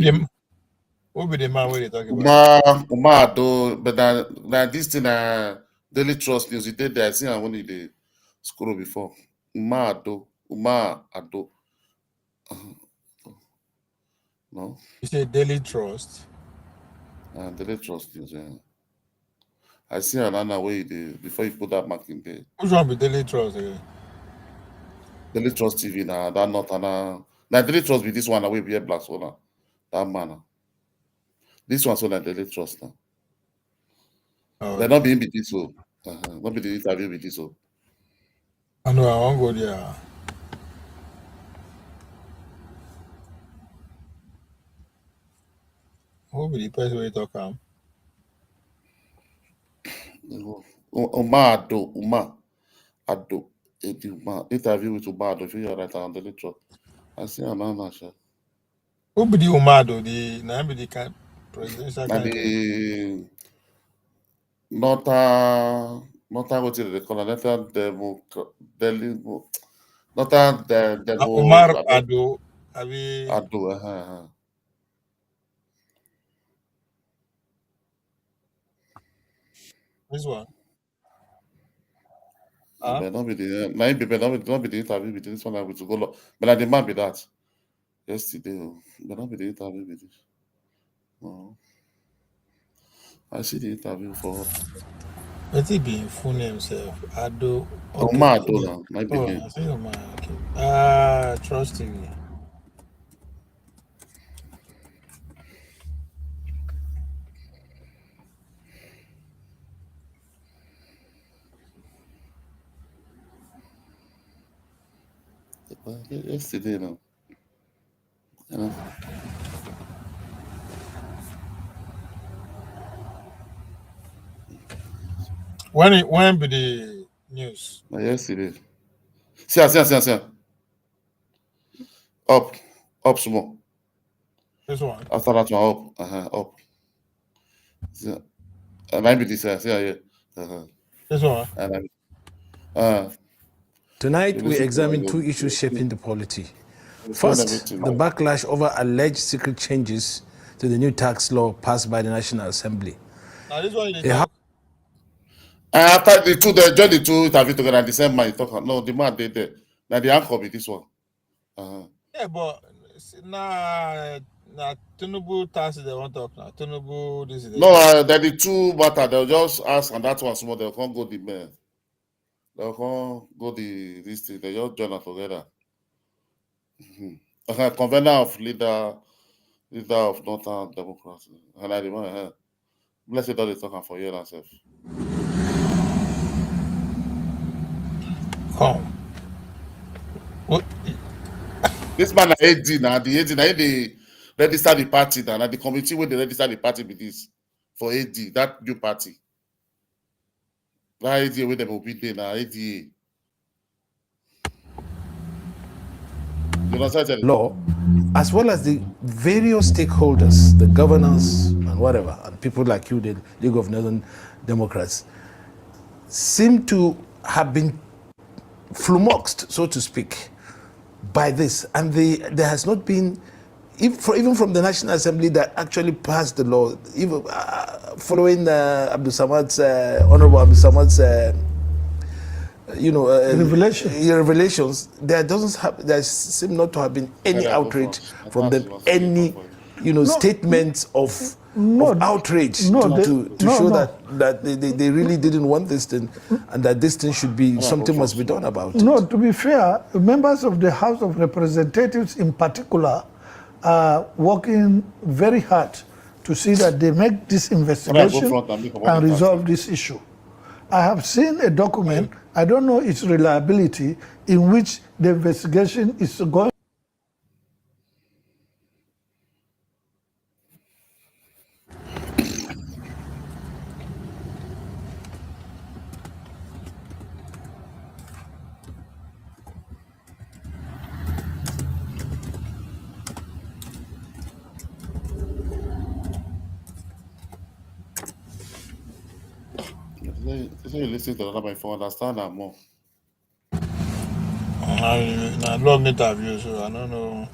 the man where they talk about? Umar though, but that this thing Daily Trust News, it did there. I see when they scroll before. Umar Ado. No. You say Daily Trust? Daily Trust News, yeah. I see another way before you put that mark in there. Which one be Daily Trust again? Daily Trust TV now, that not now Daily Trust be this one away be a black so now. That man. This one so like Daily Trust now. Oh, They're not being be this so. Not be the interview with this so. I know I won't go there. Who be the person we talk am? Uma Ado. Interview with Uma Ado. If you're right on Daily Trust. I see another shit. Who be the Umado? The na be the presidential And candidate. the not what they call it, not a demo, not a Umar demo. Ado. Abi Ado, this one. But not be the nine people, not be the interview with this one. I will to go. But I demand be that yesterday. But not be the interview with this. No, I see the interview for Let it be full name self. Ado. Okay. Oma Ado now. Nine Oh, begin. I see Umar. Okay. Trust TV. Yesterday now. You know. When be the news? Yesterday. See, up small. This one. After that one, up. See, and I be this. See, yeah. This one. And I. Tonight, You we listen to examine two it. issues shaping the polity. Explain First, everything. the backlash over alleged secret changes to the new tax law passed by the National Assembly. Now this one they A talk. After the two, they join the two interview together and the same man you talk. No, the man they there. Now the anchor be this one. Yeah, but na Tinubu tax they want talk now. Tinubu this is the No, talk. then the two matter they'll just ask and that one small. They'll come go the man. They'll come go the this thing. They just join them together. Convener of leader of Northern Democrats. And I remember, blessed all they talking for years and self. Come. What? This man na AD now. The AD now they register the party now. Na the committee where they register the party with this for AD that new party. That AD where they will be there now. ADA. You understand? law, as well as the various stakeholders, the governors and whatever, and people like you, the League of Northern Democrats, seem to have been flummoxed, so to speak, by this. And there has not been, even from the National Assembly that actually passed the law, even following Honorable Abdul Samad's revelations, there seem not to have been any outrage from them, any statements of outrage to show that they really didn't want this thing and that this thing should be, something must be done about it. No, to be fair, members of the House of Representatives in particular are working very hard to see that they make this investigation and resolve this issue. I have seen a document, I don't know its reliability, in which the investigation is going. So you listen to another for understand that more. Na long interview, so I don't know.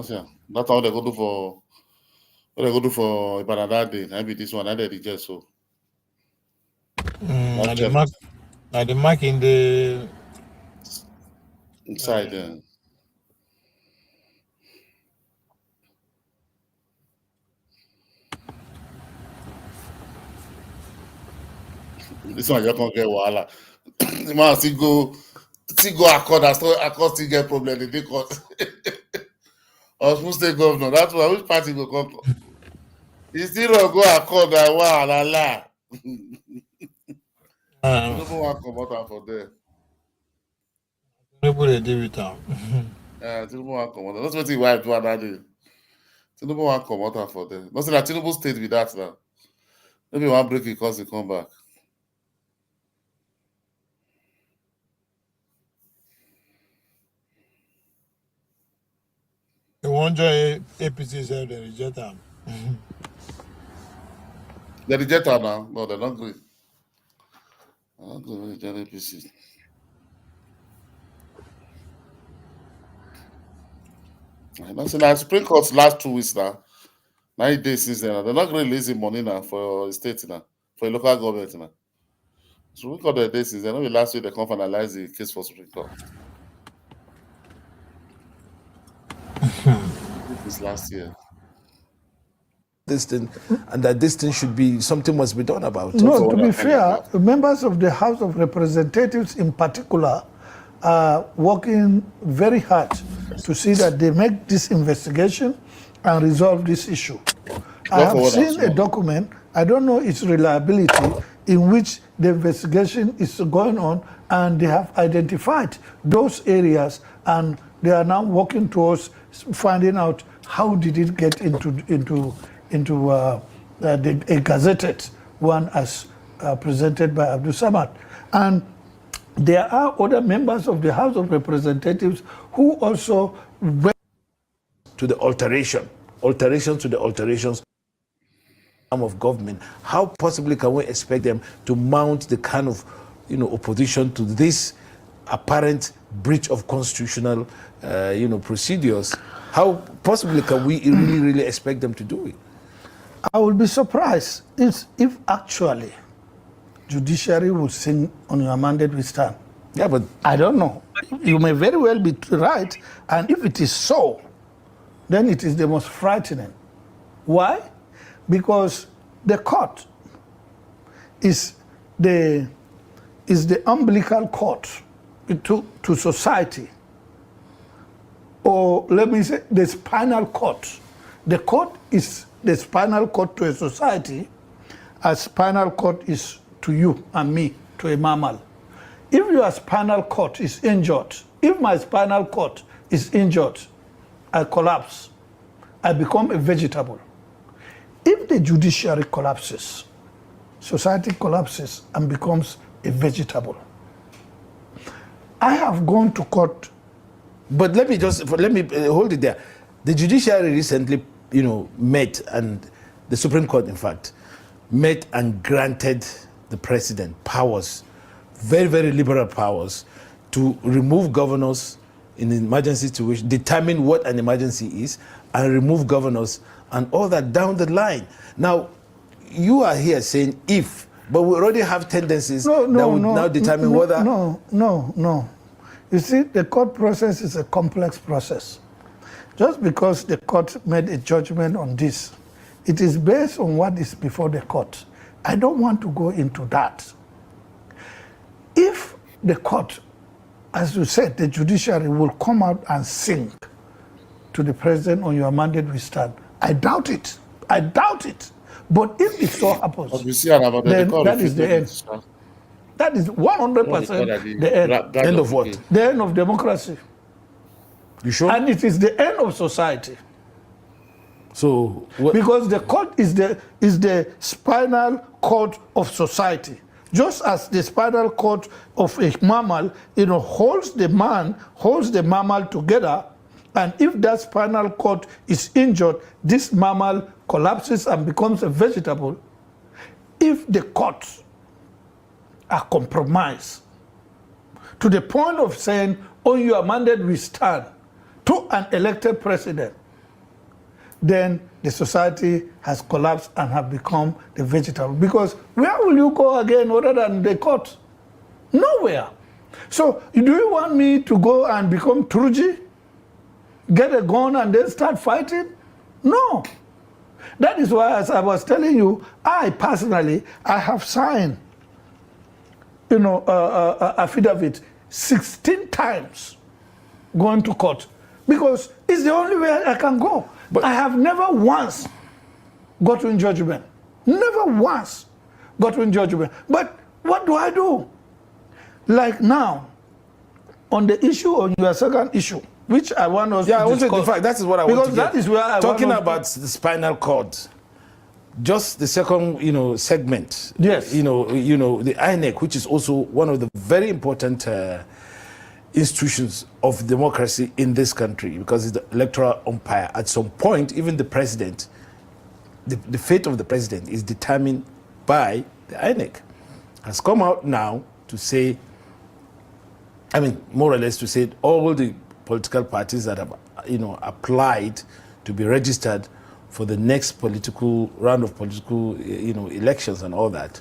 Yeah. That's how they go do for. What they go do for Ibadan that day? Maybe this one. I did reject so. And the mark in the inside there. This one you can't get wahala. The man still go accord and still get problem. They take court. Osun State governor. That's why which party go come? He still don't go accord and wahala. Tinubu wan comot am for there. Tinubu dey deal with am. Tinubu wan comot am. That's wetin him wife do that day. Tinubu wan comot am for there. No say na Tinubu state be that now. Maybe one break it cause he come back. They wan join APC sef, they reject am. They reject am now. No, they don't agree. I don't go reject APC. I say na Supreme Court last 2 weeks now. 9 days since then. They're not going to release the money now for state now, for a local government now. So we got the days since then. Maybe last week they come finalize the case for Supreme Court. This last year. This thing, and that this thing should be something must be done about. No, to be fair, members of the House of Representatives in particular are working very hard to see that they make this investigation and resolve this issue. I have seen a document, I don't know its reliability, in which the investigation is going on and they have identified those areas and they are now working towards finding out how did it get into a gazetted one as presented by Abdul Samad. And there are other members of the House of Representatives who also went to the alterations to the alterations of government. How possibly can we expect them to mount the kind of opposition to this apparent breach of constitutional procedures? How possibly can we really expect them to do it? I would be surprised if actually judiciary would sing on your mandate we stand. Yeah, but I don't know. You may very well be right, and if it is so, then it is the most frightening. Why? Because the court is the umbilical cord to society, or let me say the spinal cord. The court is the spinal cord to a society, as spinal cord is to you and me, to a mammal. If your spinal cord is injured, if my spinal cord is injured, I collapse. I become a vegetable. If the judiciary collapses, society collapses and becomes a vegetable. I have gone to court. But let me hold it there. The judiciary recently, met, and the Supreme Court, in fact, met and granted the president powers, very, very liberal powers, to remove governors in an emergency situation, determine what an emergency is, and remove governors and all that down the line. Now, you are here saying if, but we already have tendencies that would now determine whether... No. You see, the court process is a complex process. Just because the court made a judgment on this, it is based on what is before the court. I don't want to go into that. If the court, as you said, the judiciary will come out and sing to the president on your mandate we stand, I doubt it. But if it so happens, then that is the end. That is 100% the end. End of what? The end of democracy. You sure? And it is the end of society. So because the court is the spinal cord of society. Just as the spinal cord of a mammal, holds the mammal together, and if that spinal cord is injured, this mammal collapses and becomes a vegetable. If the courts are compromised to the point of saying, on your mandate we stand, to an elected president, then the society has collapsed and have become the vegetable. Because where will you go again other than the court? Nowhere. So do you want me to go and become Truji? Get a gun and then start fighting? No. That is why, as I was telling you, I personally, I have signed, affidavit 16 times going to court because it's the only way I can go. But I have never once got in judgment. Never once got in judgment. But what do I do? Like now, on the issue, on your second issue, which I want us to discuss. Yeah, in fact, that is what I want to get. Because that is where I talking about the spinal cord, just the second, segment. Yes. The INEC, which is also one of the very important institutions of democracy in this country, because it's the electoral umpire. At some point, even the president, the fate of the president is determined by the INEC. Has come out now to say, more or less to say all the political parties that have, applied to be registered for the next round of political, elections and all that,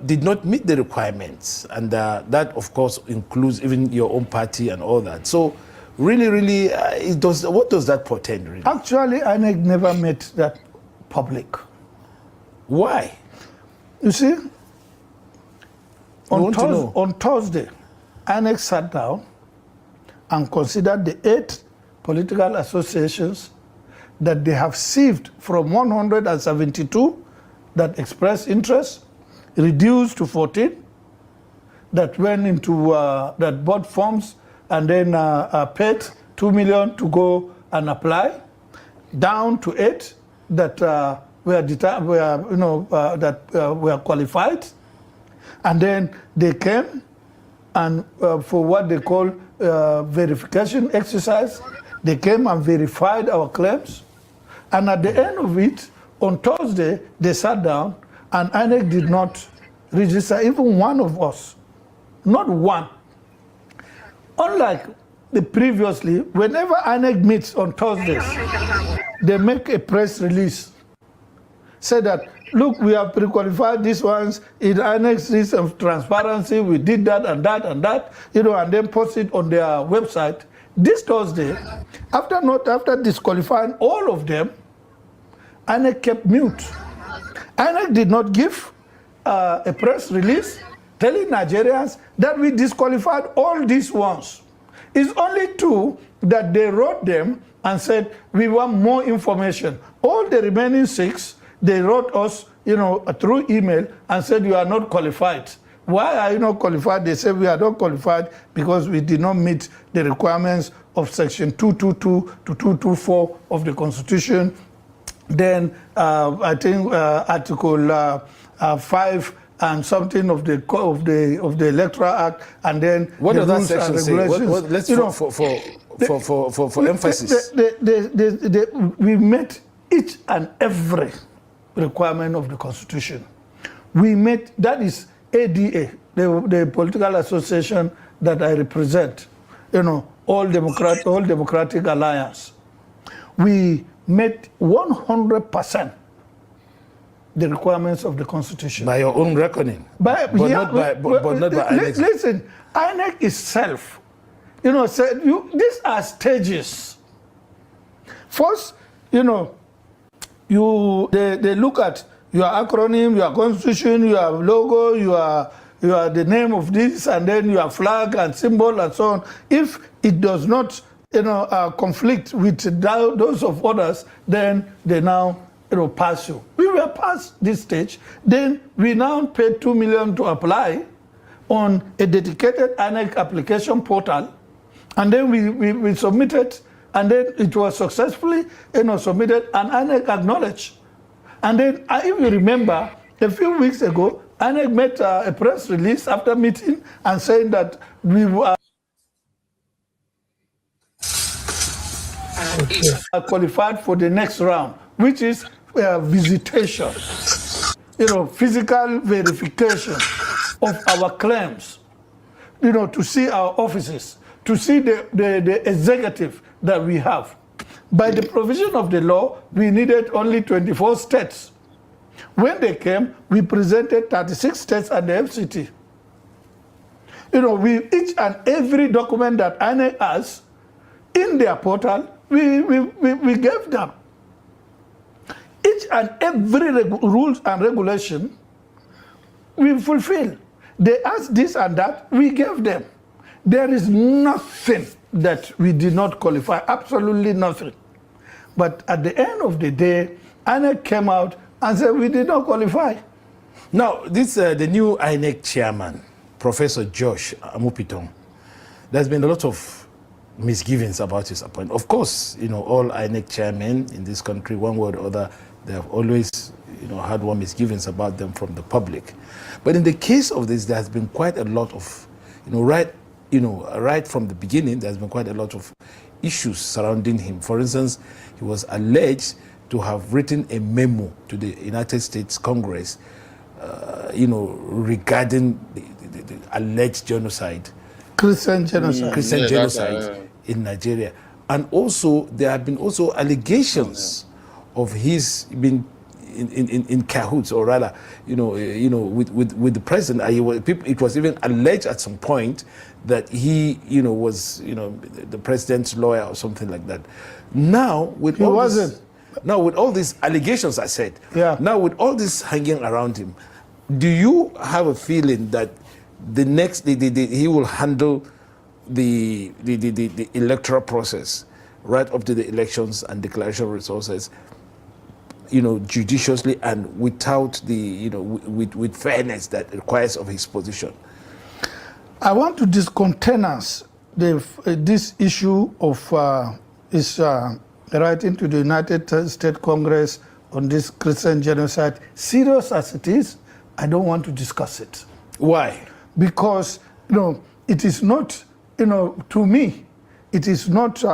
did not meet the requirements, and that of course includes even your own party and all that. So, really, what does that portend? Really? Actually, INEC never made that public. Why? You see, on Thursday, INEC sat down and considered the 8 political associations that they have sieved from 172 that expressed interest, reduced to 14 that went into, that bought forms and then paid $2 million to go and apply, down to 8 that were qualified, and then they came and for what they call verification exercise, they came and verified our claims, and at the end of it, on Thursday, they sat down and INEC did not register even one of us, not one. Unlike the previously, whenever INEC meets on Thursdays, they make a press release, say that, look, we have pre-qualified these ones, in INEC's list of transparency, we did that and that and that, and then post it on their website. This Thursday, after disqualifying all of them, INEC kept mute. INEC did not give a press release telling Nigerians that we disqualified all these ones. It's only 2 that they wrote them and said, we want more information. All the remaining 6, they wrote us, through email and said, you are not qualified. Why are you not qualified? They said, we are not qualified because we did not meet the requirements of section 222 to 224 of the Constitution. Then I think Article 5 and something of the Electoral Act, and then what the does that rules section and regulations. say? For emphasis, we met each and every requirement of the Constitution. We met, that is ADA, the political association that I represent, all Democratic Alliance. We met 100% the requirements of the Constitution. By your own reckoning? But not by INEC. Listen, INEC itself, said, these are stages. First, they look at your acronym, your constitution, your logo, your the name of this, and then your flag and symbol and so on. If it does not, conflict with those of others, then they now, pass you. We were past this stage. Then we now paid $2 million to apply on a dedicated INEC application portal, and then we submitted. And then it was successfully submitted, and INEC acknowledged. And then, if you remember, a few weeks ago, INEC made a press release after meeting and saying that we were qualified for the next round, which is visitation, physical verification of our claims, to see our offices, to see the executive that we have. By the provision of the law, we needed only 24 states. When they came, we presented 36 states at the FCT. You know, each and every document that INEC has in their portal, we gave them. Each and every rules and regulation, we fulfill. They asked this and that, we gave them. There is nothing that we did not qualify, absolutely nothing. But at the end of the day, INEC came out and said we did not qualify. Now, this the new INEC chairman, Professor Josh Amupitong, there's been a lot of misgivings about his appointment. Of course, you know, all INEC chairmen in this country, one way or other, they have always, you know, had one misgivings about them from the public. But in the case of this, there has been quite a lot of, right from the beginning, there's been quite a lot of issues surrounding him. For instance, he was alleged to have written a memo to the United States Congress, regarding the alleged genocide. Christian genocide. Christian genocide in Nigeria. And also, there have been also allegations of his being in cahoots, or rather, with the president. It was even alleged at some point that he, was, the president's lawyer or something like that. Now, with all these allegations, I said, now with all this hanging around him, do you have a feeling that the next he will handle the electoral process right up to the elections and declaration of resources, judiciously and without with fairness that requires of his position? I want to discontinence this issue of his writing to the United States Congress on this Christian genocide. Serious as it is, I don't want to discuss it. Why? Because it is not, to me, it is not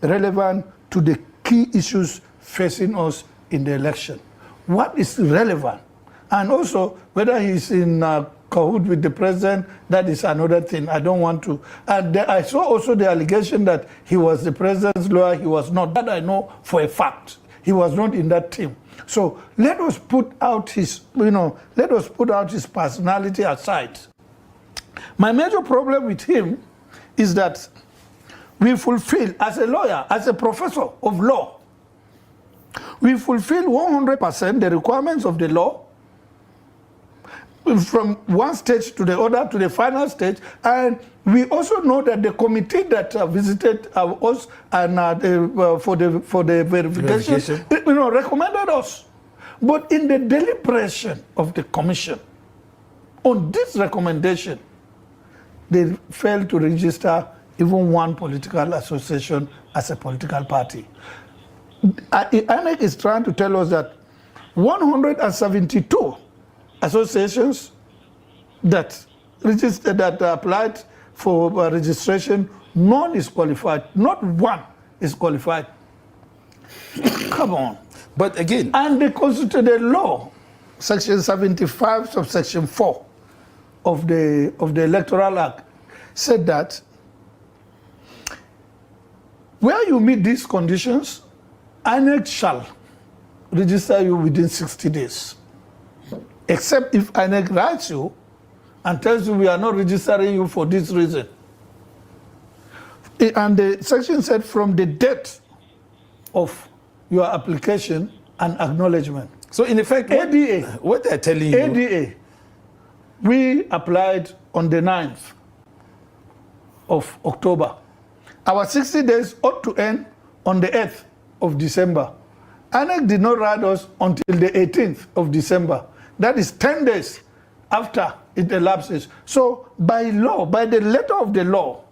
relevant to the key issues facing us in the election. What is relevant, and also whether he's in cahoot with the president, that is another thing. I don't want to. And I saw also the allegation that he was the president's lawyer. He was not. That I know for a fact. He was not in that team. So let us put out his, his personality aside. My major problem with him is that we fulfill, as a lawyer, as a professor of law, we fulfill 100% the requirements of the law from one stage to the other, to the final stage. And we also know that the committee that visited us and for the verification, recommended us. But in the deliberation of the commission on this recommendation, they failed to register even one political association as a political party. INEC is trying to tell us that 172 associations that registered, that applied for registration, none is qualified. Not one is qualified. Come on. But again, and the constituted law, Section 75, subsection 4 of the Electoral Act, said that where you meet these conditions, INEC shall register you within 60 days. Except if INEC writes you and tells you we are not registering you for this reason. And the section said from the date of your application and acknowledgement. So in effect, what they're telling you... ADA, we applied on the 9th of October. Our 60 days ought to end on the 8th of December. INEC did not write us until the 18th of December. That is 10 days after it elapses. So by law, by the letter of the law,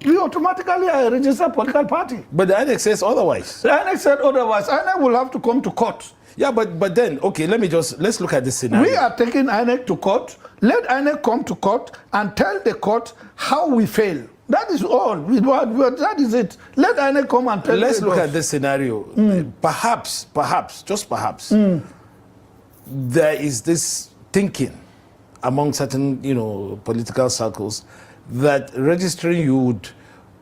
we automatically are a registered political party. But the INEC says otherwise. The INEC said otherwise. INEC will have to come to court. Yeah, but then, okay, let's look at this scenario. We are taking INEC to court. Let INEC come to court and tell the court how we fail. That is all. That is it. Let INEC come and tell. Let's look at this scenario. Perhaps, just perhaps, there is this thinking among certain, political circles that registering you would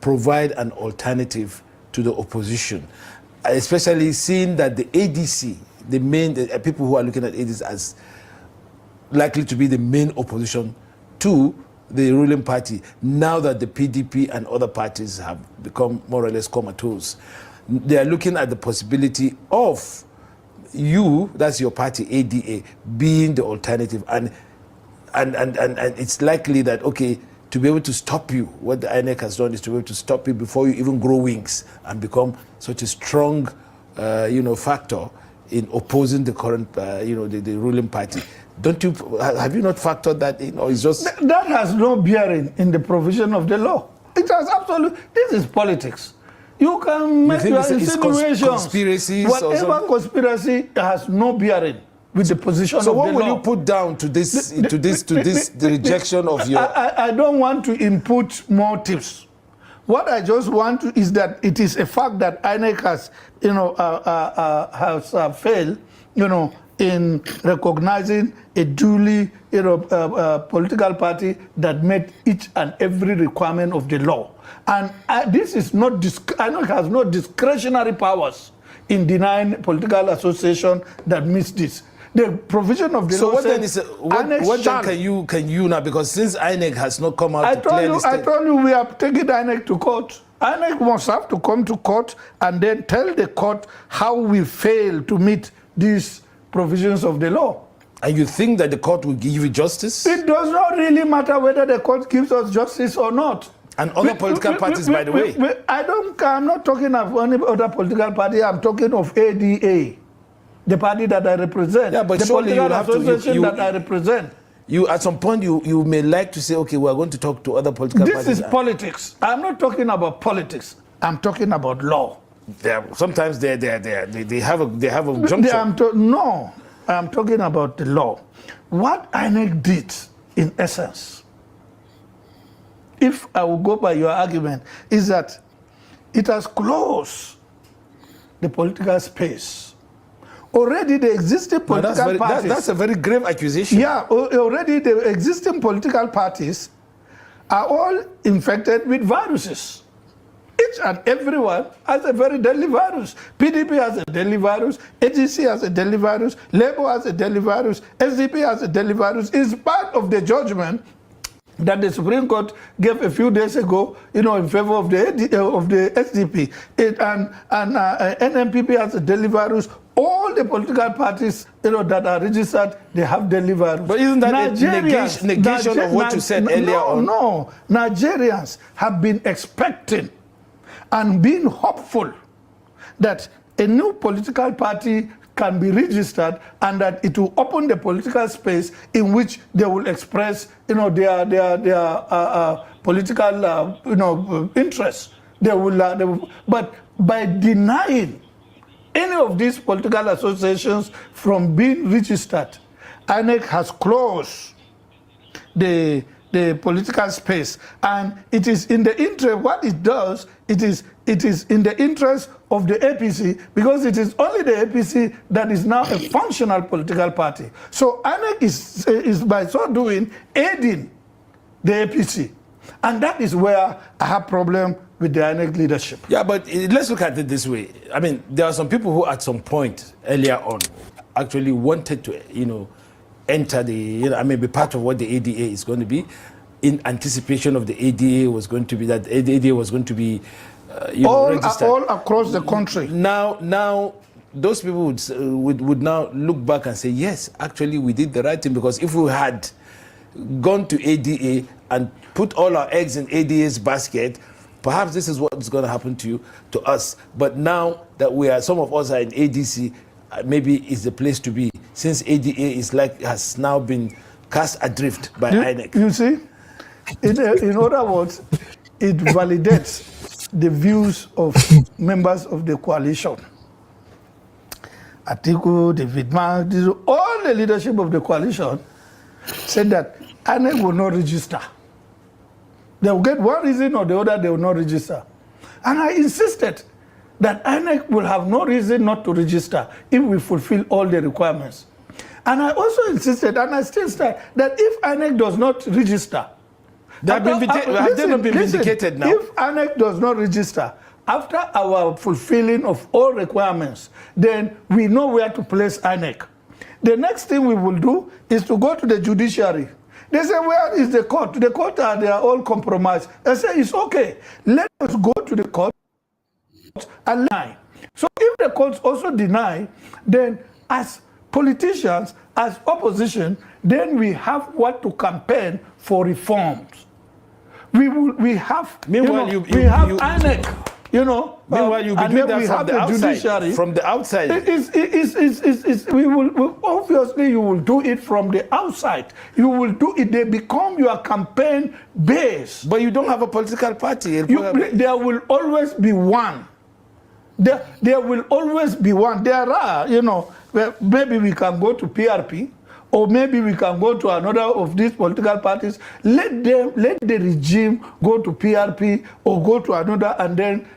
provide an alternative to the opposition, especially seeing that the ADC, the main people who are looking at ADC as likely to be the main opposition to the ruling party, now that the PDP and other parties have become more or less comatose. They are looking at the possibility of you, that's your party, ADA, being the alternative. And it's likely that, okay, to be able to stop you, what the INEC has done is to be able to stop you before you even grow wings and become such a strong, factor in opposing the current, the ruling party. Don't you, have you not factored that in, or is just... That has no bearing in the provision of the law. It has absolutely, this is politics. You can make your insinuations. Conspiracies, whatever conspiracy has no bearing with the position of the law. So what will you put down to this, the rejection of your... I don't want to input motives. What I just want to is that it is a fact that INEC has, failed, in recognizing a duly, political party that met each and every requirement of the law. And this is not, INEC has no discretionary powers in denying political association that meets this. The provision of the law what then is what then can you now, because since INEC has not come out to clearly state... I told you we are taking INEC to court. INEC must have to come to court and then tell the court how we fail to meet these provisions of the law. And you think that the court will give you justice? It does not really matter whether the court gives us justice or not. And other political parties, by the way. I'm not talking of any other political party. I'm talking of ADA, the party that I represent. Yeah, but the surely you have association that I represent. You, at some point, you may like to say, okay, we are going to talk to other political parties. This is politics. I'm not talking about politics. I'm talking about law. Sometimes they have a juncture. No, I'm talking about the law. What INEC did, in essence, if I will go by your argument, is that it has closed the political space. Already the existing political parties... That's a very grave accusation. Yeah, already the existing political parties are all infected with viruses. Each and everyone has a very deadly virus. PDP has a deadly virus, AGC has a deadly virus, Labour has a deadly virus, SDP has a deadly virus. It's part of the judgment that the Supreme Court gave a few days ago, in favor of the SDP. NMPP has a deadly virus. All the political parties, that are registered, they have deadly virus. But isn't that a negation of what you said earlier on? No, Nigerians have been expecting and being hopeful that a new political party can be registered and that it will open the political space in which they will express, their political, interests. They will, but by denying any of these political associations from being registered, INEC has closed the political space, and it is in the interest. What it does, it is in the interest of the APC, because it is only the APC that is now a functional political party. So INEC is by so doing aiding the APC, and that is where I have problem with the INEC leadership. Yeah, but let's look at it this way. I mean, there are some people who at some point earlier on actually wanted to, enter be part of what the ADA is going to be, in anticipation of the ADA was going to be, that the ADA was going to be registered. All across the country. Now, those people would now look back and say, yes, actually we did the right thing, because if we had gone to ADA and put all our eggs in ADA's basket, perhaps this is what is going to happen to us. But now that some of us are in ADC, maybe it's the place to be, since ADA has now been cast adrift by INEC. You see, in other words, it validates the views of members of the coalition. Atiku, David Mark, all the leadership of the coalition said that INEC will not register. They will get one reason or the other, they will not register. And I insisted that INEC will have no reason not to register if we fulfill all the requirements. And I also insisted, and I still stand, that if INEC does not register, they have not been vindicated now. If INEC does not register, After our fulfilling of all requirements, then we know where to place INEC. The next thing we will do is to go to the judiciary. They say, where is the court? The court they are all compromised. I say, it's okay. Let us go to the court and lie. So if the courts also deny, then as politicians, as opposition, then we have what to campaign for reforms. We have, meanwhile, we have INEC. Meanwhile, you be doing that from the outside. Judiciary. From the outside, we will obviously you will do it from the outside. You will do it. They become your campaign base. But you don't have a political party. There will always be one. There will always be one. There are, maybe we can go to PRP. Or maybe we can go to another of these political parties. Let the regime go to PRP or go to another and then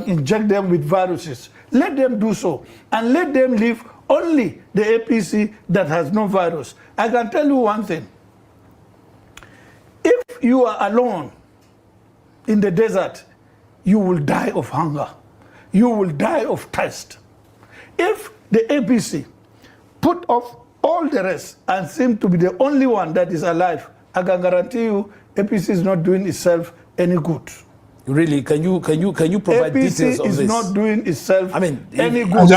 inject them with viruses. Let them do so. And let them leave only the APC that has no virus. I can tell you one thing. If you are alone in the desert, you will die of hunger. You will die of thirst. If the APC put off all the rest and seem to be the only one that is alive, I can guarantee you APC is not doing itself any good. Really? Can you provide APC details of this? APC is not doing itself any good.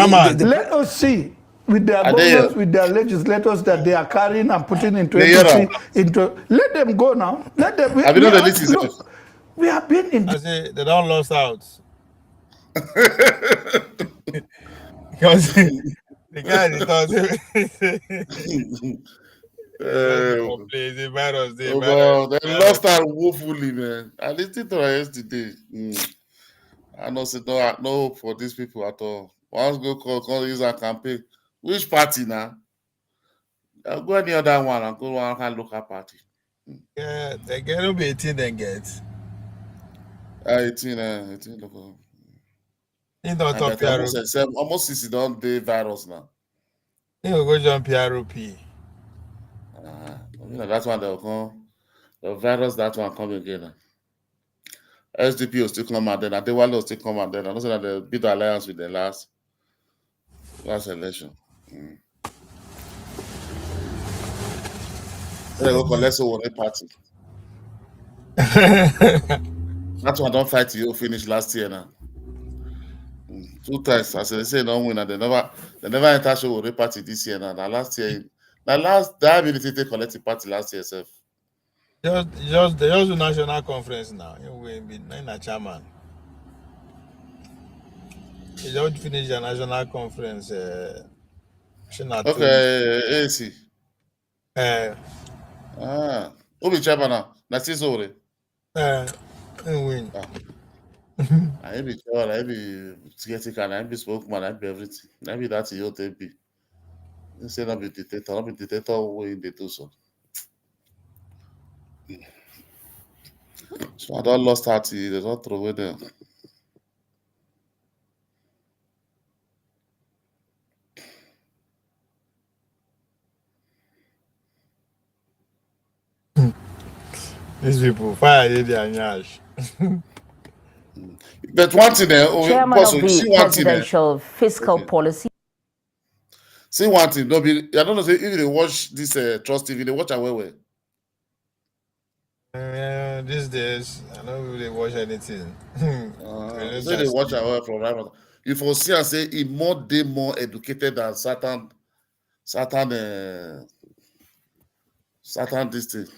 Let us see with their governors, with their legislators that they are carrying and putting into APC. Let them go now. Let them. We have been in. I say they don't lost out. Because the guy they lost out woefully, man. I listened to her yesterday. I know no hope for these people at all. Once go call use a campaign. Which party now? I'll go any other one and go one local party. Yeah, they get to be 18 then get. 18 local. Almost 60 don't day virus now. You go jump PROP. That's one they'll come. The virus, that one come again. SDP will still come out then. Adewale will still come out then. I know that they beat the alliance with the last election. They go collect so one party. That one don't fight you finish last year now. 2 times, as they say, don't win, and they never enter show with party this year now. Last year, the ability to collect the party last year, self. Just the national conference now. You will be a chairman. You just finish the national conference. Okay, AC. Who be chairman now? That's his already. Win. I be chairman, I be theatrical, I be spokesman, I be everything. I be that you be. Instead of be dictator, I be dictator way they do so. So I don't lost 30, they don't throw away there. These people fire their nyash. But one thing Chairman of the Presidential Fiscal Policy. See one thing, I don't know if they watch this Trust TV, they watch away. These days, I don't really watch anything. So they watch away from right. You foresee and say he more educated than Satan this thing.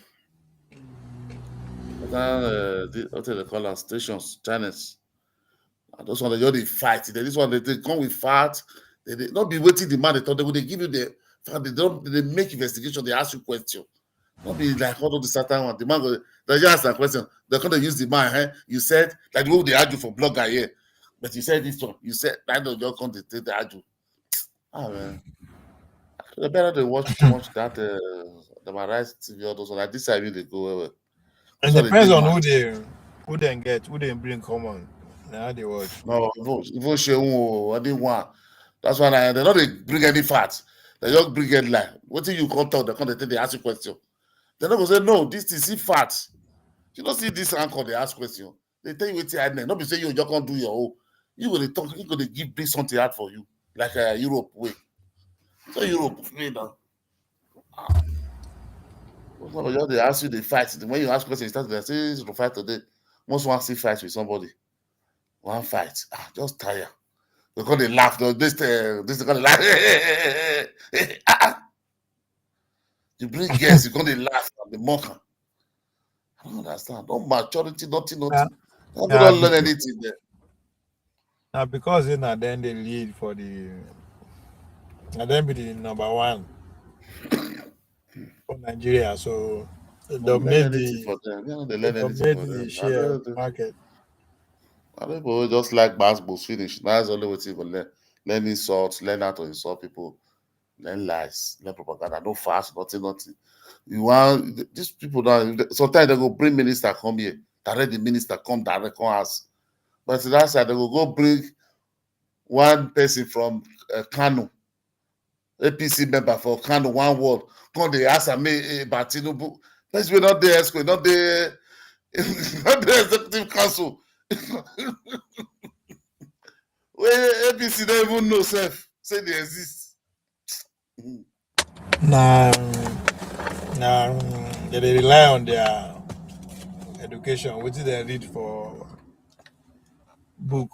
What do they call us? Stations, channels. And those one they fight. This one they come with fat. They not be waiting the man. They thought they give you the fact. They make investigation. They ask you question. Not be like all of the Satan one. The man they just ask that question. They're gonna use the man. You said like the way they argue for blogger here, but you said this one. You said I don't just come to take the argue. Man, they better they watch that the Marais TV or those one. Like this I really go well. It depends on who they get, who they bring common. Now they watch. No, even show I didn't want. That's why they don't bring any facts. They just bring it like what do you come talk? They ask you question. They're not gonna say no. This is facts. You don't see this anchor. They ask question. They tell you what you not be saying you just can't do your own. You will talk, you gonna bring something out for you, like Europe way. So Europe way now. They ask you the fight. When you ask questions, they say to fight today. Most one see fight with somebody. One fight. Just tire. Because they laugh. This gonna laugh. You bring guests, you're gonna laugh and the mocker. I don't understand. No maturity, nothing. You don't learn anything there. Now because then they lead for the and then be the number one for Nigeria. So they dominate the share market. People just like basketballs finish. That's the only way to learn. Learn insults, learn how to insult people, learn lies, learn propaganda. No fast, nothing. You want these people now. Sometimes they go bring minister come here. Direct the minister come direct come ask. But to that side, they will go bring one person from Kano, APC member for Kano, one word. Come they ask me about Tinubu. Let's be not there, not the executive council. Where APC don't even know self, say they exist. Nah, they rely on their education. What did they read for book?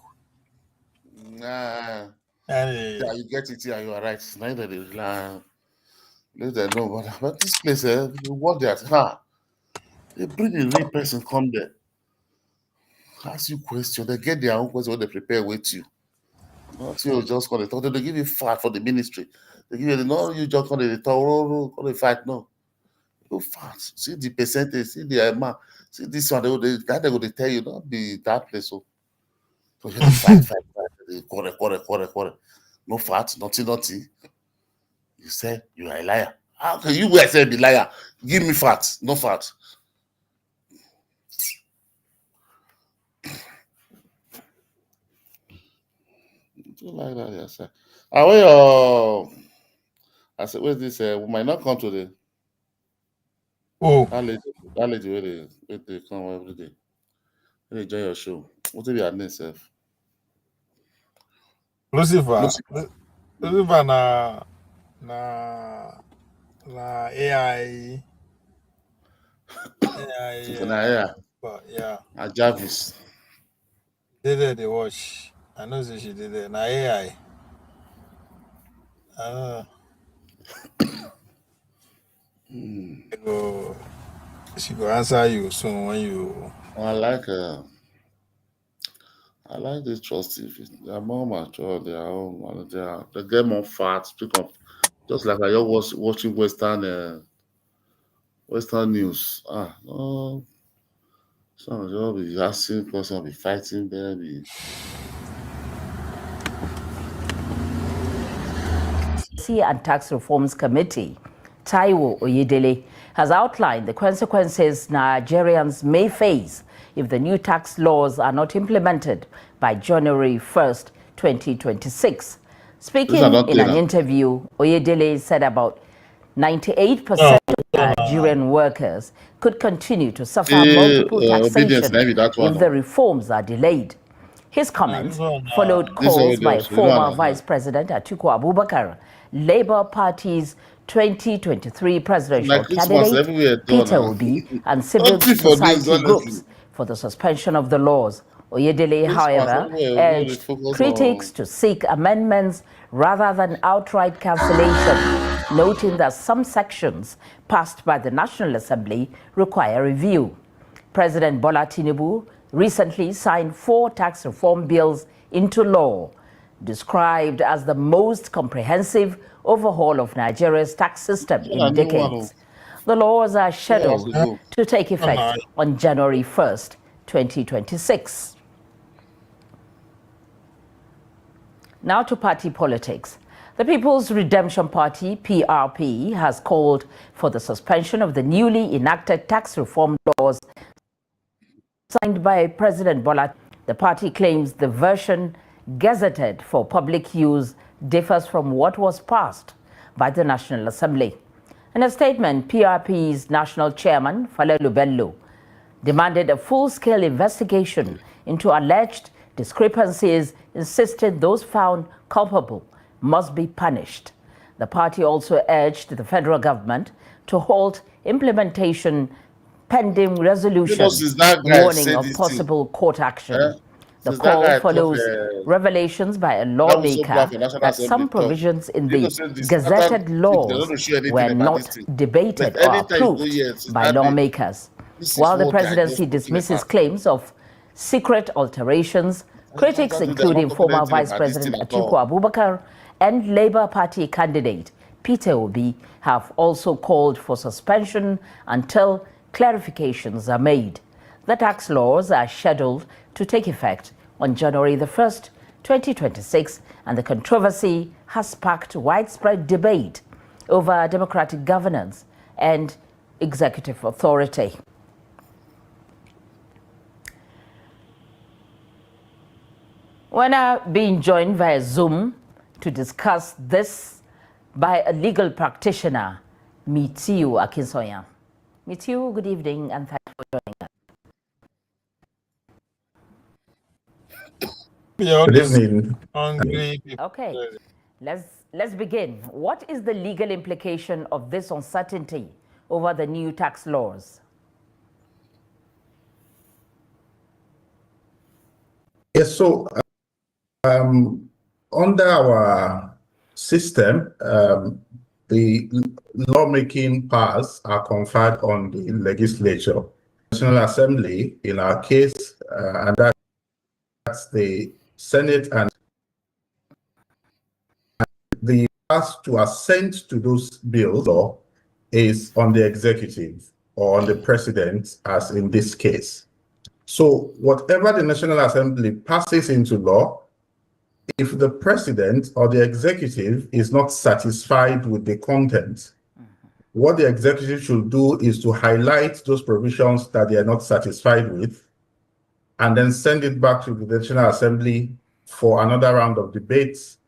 Yeah, you get it here, you are right. Neither they rely. Let them know, but this place, what they are, they bring a real person come there, ask you question, they get their own question, they prepare with you. Not you just call it talk. They give you fat for the ministry. They give you no, you just call it talk, call it fight. No, you fat. See the percentage, see the amount, see this one. They go to tell you, not be that place. So you fight. They quarter. No fat, nothing. You say you are a liar. How can you guys say be liar? Give me fat, no fat. Like that, yes. I said, where's this? We might not come today. Oh, that lady where they come every day. They enjoy your show. What if your name, self? Lucifer na AI. But yeah. Jarvis. They watch. I know that she did it. Na AI. She go answer you soon when you. I like this trust TV. They are more mature. They get more fat. Speak of just like I was watching Western news. No. Some of them be asking questions, be fighting them. And Tax Reforms Committee, Taiwo Oyedele, has outlined the consequences Nigerians may face if the new tax laws are not implemented by January 1st, 2026. Speaking in an interview, Oyedele said about 98% of Nigerian workers could continue to suffer multiple taxation if the reforms are delayed. His comments followed calls by former Vice President Atiku Abubakar, Labour Party's 2023 presidential candidate Peter Obi, and civil society groups for the suspension of the laws. Oyedele, however, urged critics to seek amendments rather than outright cancellation, noting that some sections passed by the National Assembly require review. President Bola Tinubu recently signed 4 tax reform bills into law, described as the most comprehensive overhaul of Nigeria's tax system in decades. The laws are scheduled to take effect on January 1st, 2026. Now to party politics. The People's Redemption Party, PRP, has called for the suspension of the newly enacted tax reform laws signed by President Bola. The party claims the version gazetted for public use differs from what was passed by the National Assembly. In a statement, PRP's national chairman, Falelu Bello, demanded a full-scale investigation into alleged discrepancies, insisted those found culpable must be punished. The party also urged the federal government to halt implementation pending resolutions, warning of possible court action. The call follows revelations by a lawmaker that some provisions in the gazetted laws were not debated or approved by lawmakers. While the presidency dismisses claims of secret alterations, critics, including former Vice President Atiku Abubakar and Labour Party candidate Peter Obi, have also called for suspension until clarifications are made. The tax laws are scheduled to take effect on January the 1st, 2026, and the controversy has sparked widespread debate over democratic governance and executive authority. We're now being joined via Zoom to discuss this by a legal practitioner, Mitiu Akinsoya. Mitiu, good evening and thanks for joining us. Good evening. Okay, let's begin. What is the legal implication of this uncertainty over the new tax laws? Yes, so under our system, the lawmaking powers are conferred on the legislature, National Assembly, in our case, and that's the Senate, and the task to assent to those bills is on the executive or on the president, as in this case. So whatever the National Assembly passes into law, if the president or the executive is not satisfied with the content, what the executive should do is to highlight those provisions that they are not satisfied with, and then send it back to the National Assembly for another round of debates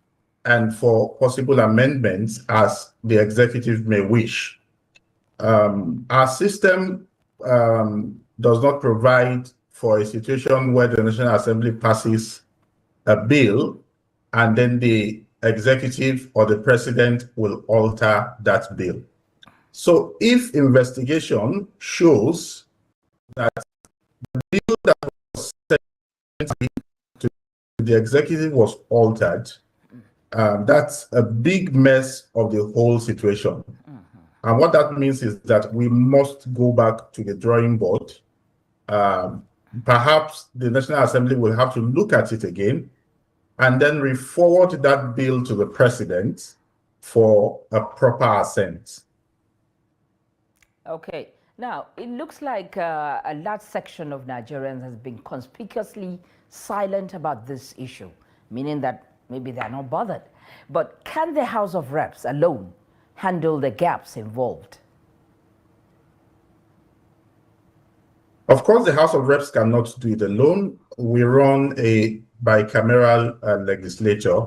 and for possible amendments as the executive may wish. Our system does not provide for a situation where the National Assembly passes a bill and then the executive or the president will alter that bill. So if investigation shows that the bill that was sent to the executive was altered, that's a big mess of the whole situation. And what that means is that we must go back to the drawing board. Perhaps the National Assembly will have to look at it again and then re-forward that bill to the president for a proper assent. Okay. Now, it looks like a large section of Nigerians has been conspicuously silent about this issue, meaning that maybe they're not bothered. But can the House of Reps alone handle the gaps involved? Of course, the House of Reps cannot do it alone. We run a bicameral legislature.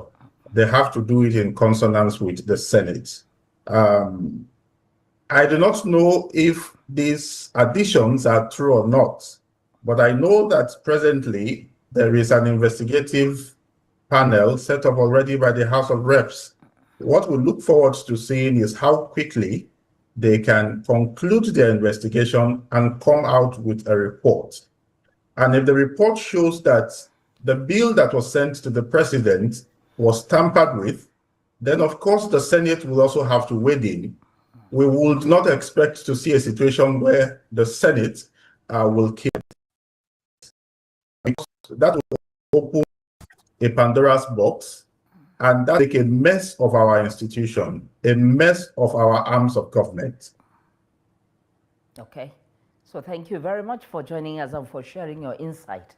They have to do it in consonance with the Senate. I do not know if these additions are true or not, but I know that presently there is an investigative panel set up already by the House of Reps. What we look forward to seeing is how quickly they can conclude their investigation and come out with a report. And if the report shows that the bill that was sent to the president was tampered with, then of course the Senate will also have to weigh in. We would not expect to see a situation where the Senate will kill it. Because that will open a Pandora's box, and that will make a mess of our institution, a mess of our arms of government. Okay. So thank you very much for joining us and for sharing your insight.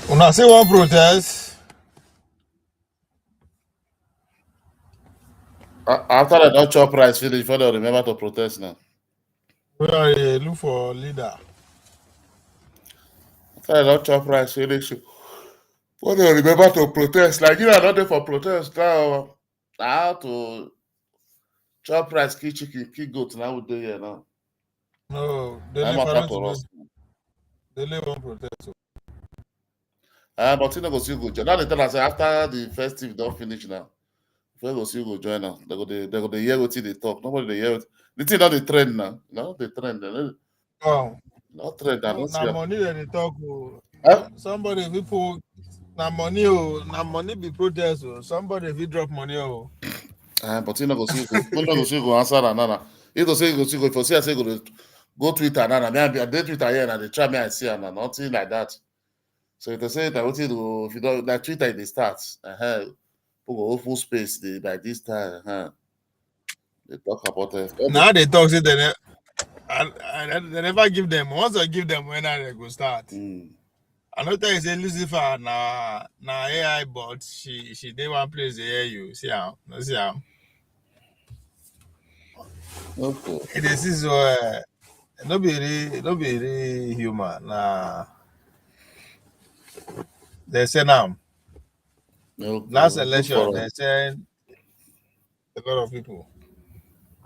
When I say one protest, after they don't chop rice finish, before they remember to protest now. we are look for leader. After they don't chop rice finish, before they remember to protest. Nigeria not there for protest now. How to Chop rice, kill chicken, kill goat. Now we do here now. No, they I'm live out for to us. us. They live on protest. But you know, go see go join. Now they tell us after the festive don't finish now. If you go see go join now, they go the hear what they talk. Nobody they hear it. The thing not the trend now. No, the trend. Oh, not trend. I don't see. now money that they talk. Huh? Somebody people now money be protest. Somebody if you drop money. But you know, go see go answer another. If you say go see go, if you see I say go Twitter now. Me I dey Twitter here and they try me I see and nothing like that. So if you say that what you do, if you don't like Twitter, they start. People go open space by this time. They talk about it. Now they talk say they they never give them. Once I give them when they go start. Another is say Lucifer na AI bot. She dey one place they hear you. See how? No see how. Okay. This is no be really human. Nah, they say now. Okay. Last Good election, for they them. send a lot of people.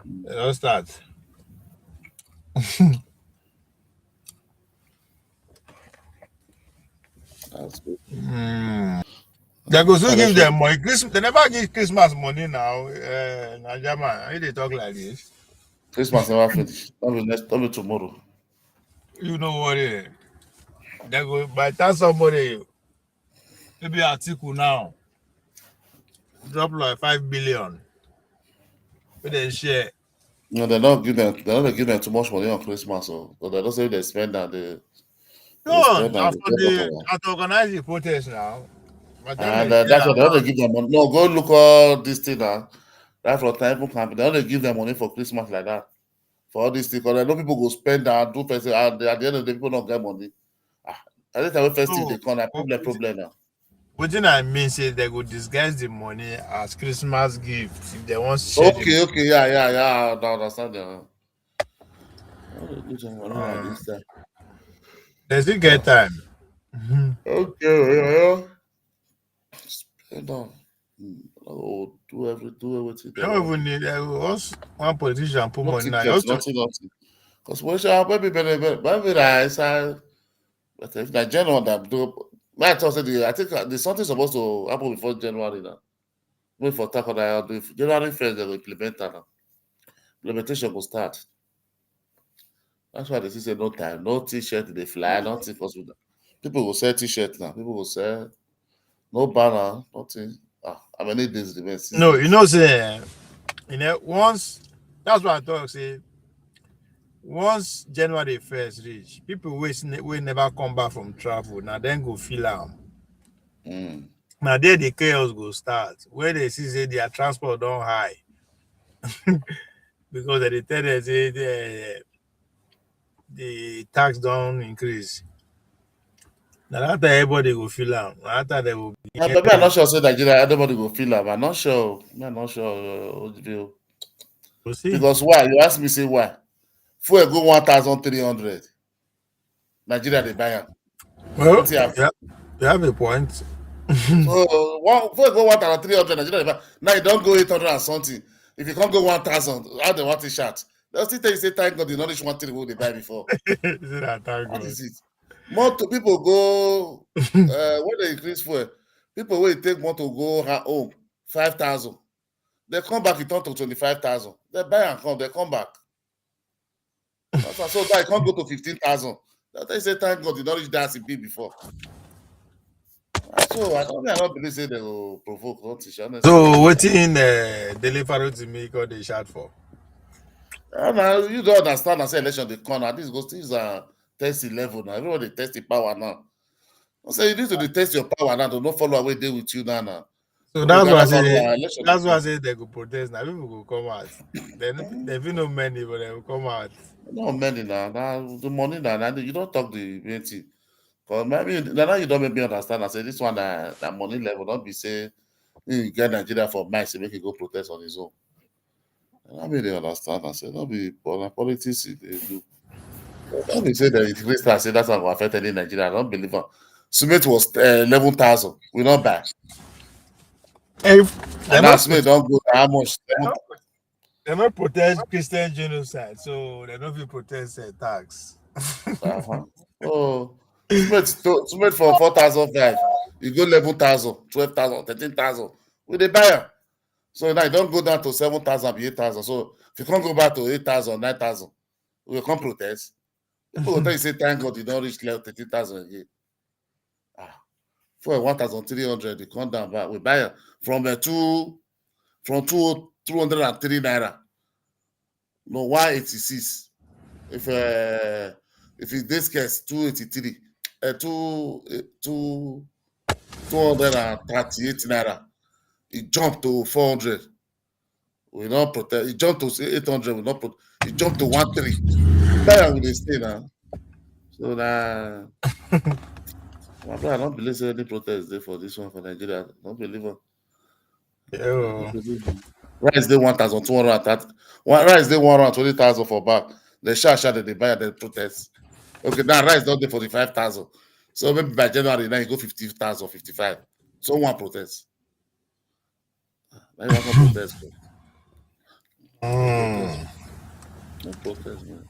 They don't start. That's good. They go still give them money. They never give Christmas money now. Najama, why they talk like this? Christmas never finish. Tell me tomorrow. You know what? They go by the time somebody maybe article now drop like 5 billion. But they share. No, they don't give them too much money on Christmas, so but they don't say they spend and they No, spend and they after get the whatever. after organize the protest now. By the time And they that's share what they don't amount, give them money. No, go look all this thing now. Right from time campaign, they don't give them money for Christmas like that. For all these things, because I know people go spend and do festival, and at the end of the day, people don't get money. At least when festive they come, problem now. what I mean say they go disguise the money as Christmas gift if they want to share the Okay, yeah. I understand that. Do some money like this time. they still get time. Okay, yeah. Spend on. Oh, do everything They they don't want even do. need once one politician put No money now. tickets, nothing. Because when maybe but if the January that do, I think there's something supposed to happen before January now. Wait for tackle that if January 1st they will implement that now. Implementation will start. That's why they say no time, no t-shirt, they fly, nothing. Because people will sell t-shirt now. People will sell no banner, nothing. How many days remain? 6 No, days. you know say once that's what I thought say once January 1st reach, people will never come back from travel. Now then go feel am. Now there the chaos go start. Where they see say their transport don't high. Because they tell them say the tax don't increase. Now that time everybody go feel am. That time they will be But I'm not sure say Nigeria everybody go feel am. I'm not sure. We'll see. Because why? You ask me say why? Fuel go 1,300. Nigeria they buy am. Well, Yeah, you have a point. So fuel go 1,300. Nigeria they buy. Now you don't go 800 and something. If you can't go 1,000, how they want it shot? They'll still tell you say thank God they not reach 1,300 what they buy before. What is it? More to people go when they increase fuel. People will take more to go home 5,000. They come back, it turn to 25,000. They buy and come, they come back. So that I can't go to 15,000. They say thank God you don't reach that in before. So I don't believe say they will provoke nothing. So waiting delivery to make all the shout for. Now you don't understand and say election they come now. This is a testing level now. Everybody test the power now. I say you need to test your power now to not follow away there with you now. So that's why I say they go protest now. People go come out. They feel no many, but they will come out. No many now. The money now. You don't talk the main thing. Because maybe now you don't make me understand. I say this one that money level don't be say you get Nigeria for mice make it go protest on his own. I mean they understand. I say don't be politics they do. Don't be say that increase tax say that's not going to affect any Nigeria. I don't believe it. Cement was 11,000. We don't buy. And now cement don't go how much? They don't protest Christian genocide, so they don't protest tax. Oh, smart for 4,005. You go 11,000, 12,000, 13,000. We they buy am. So now you don't go down to 7,000, 8,000. So if you can't go back to 8,000, 9,000, we will come protest. People will tell you say thank God you don't reach level 13,000 again. For 1,300, you come down back. We buy am from 203 naira. No 186. If it's this case 283, 238 naira, it jumped to 400. We not protect. It jumped to 800. We not put. It jumped to 13. That will stay now. So now, my brother, I don't believe any protest there for this one for Nigeria. I don't believe it. Rice they 1,230. Rice they 120,000 for back. The share that they buy the protest. Okay, now rice don't do 45,000. So maybe by January now you go 50,000, 55. So one protest. Now you want to protest. No protest, man.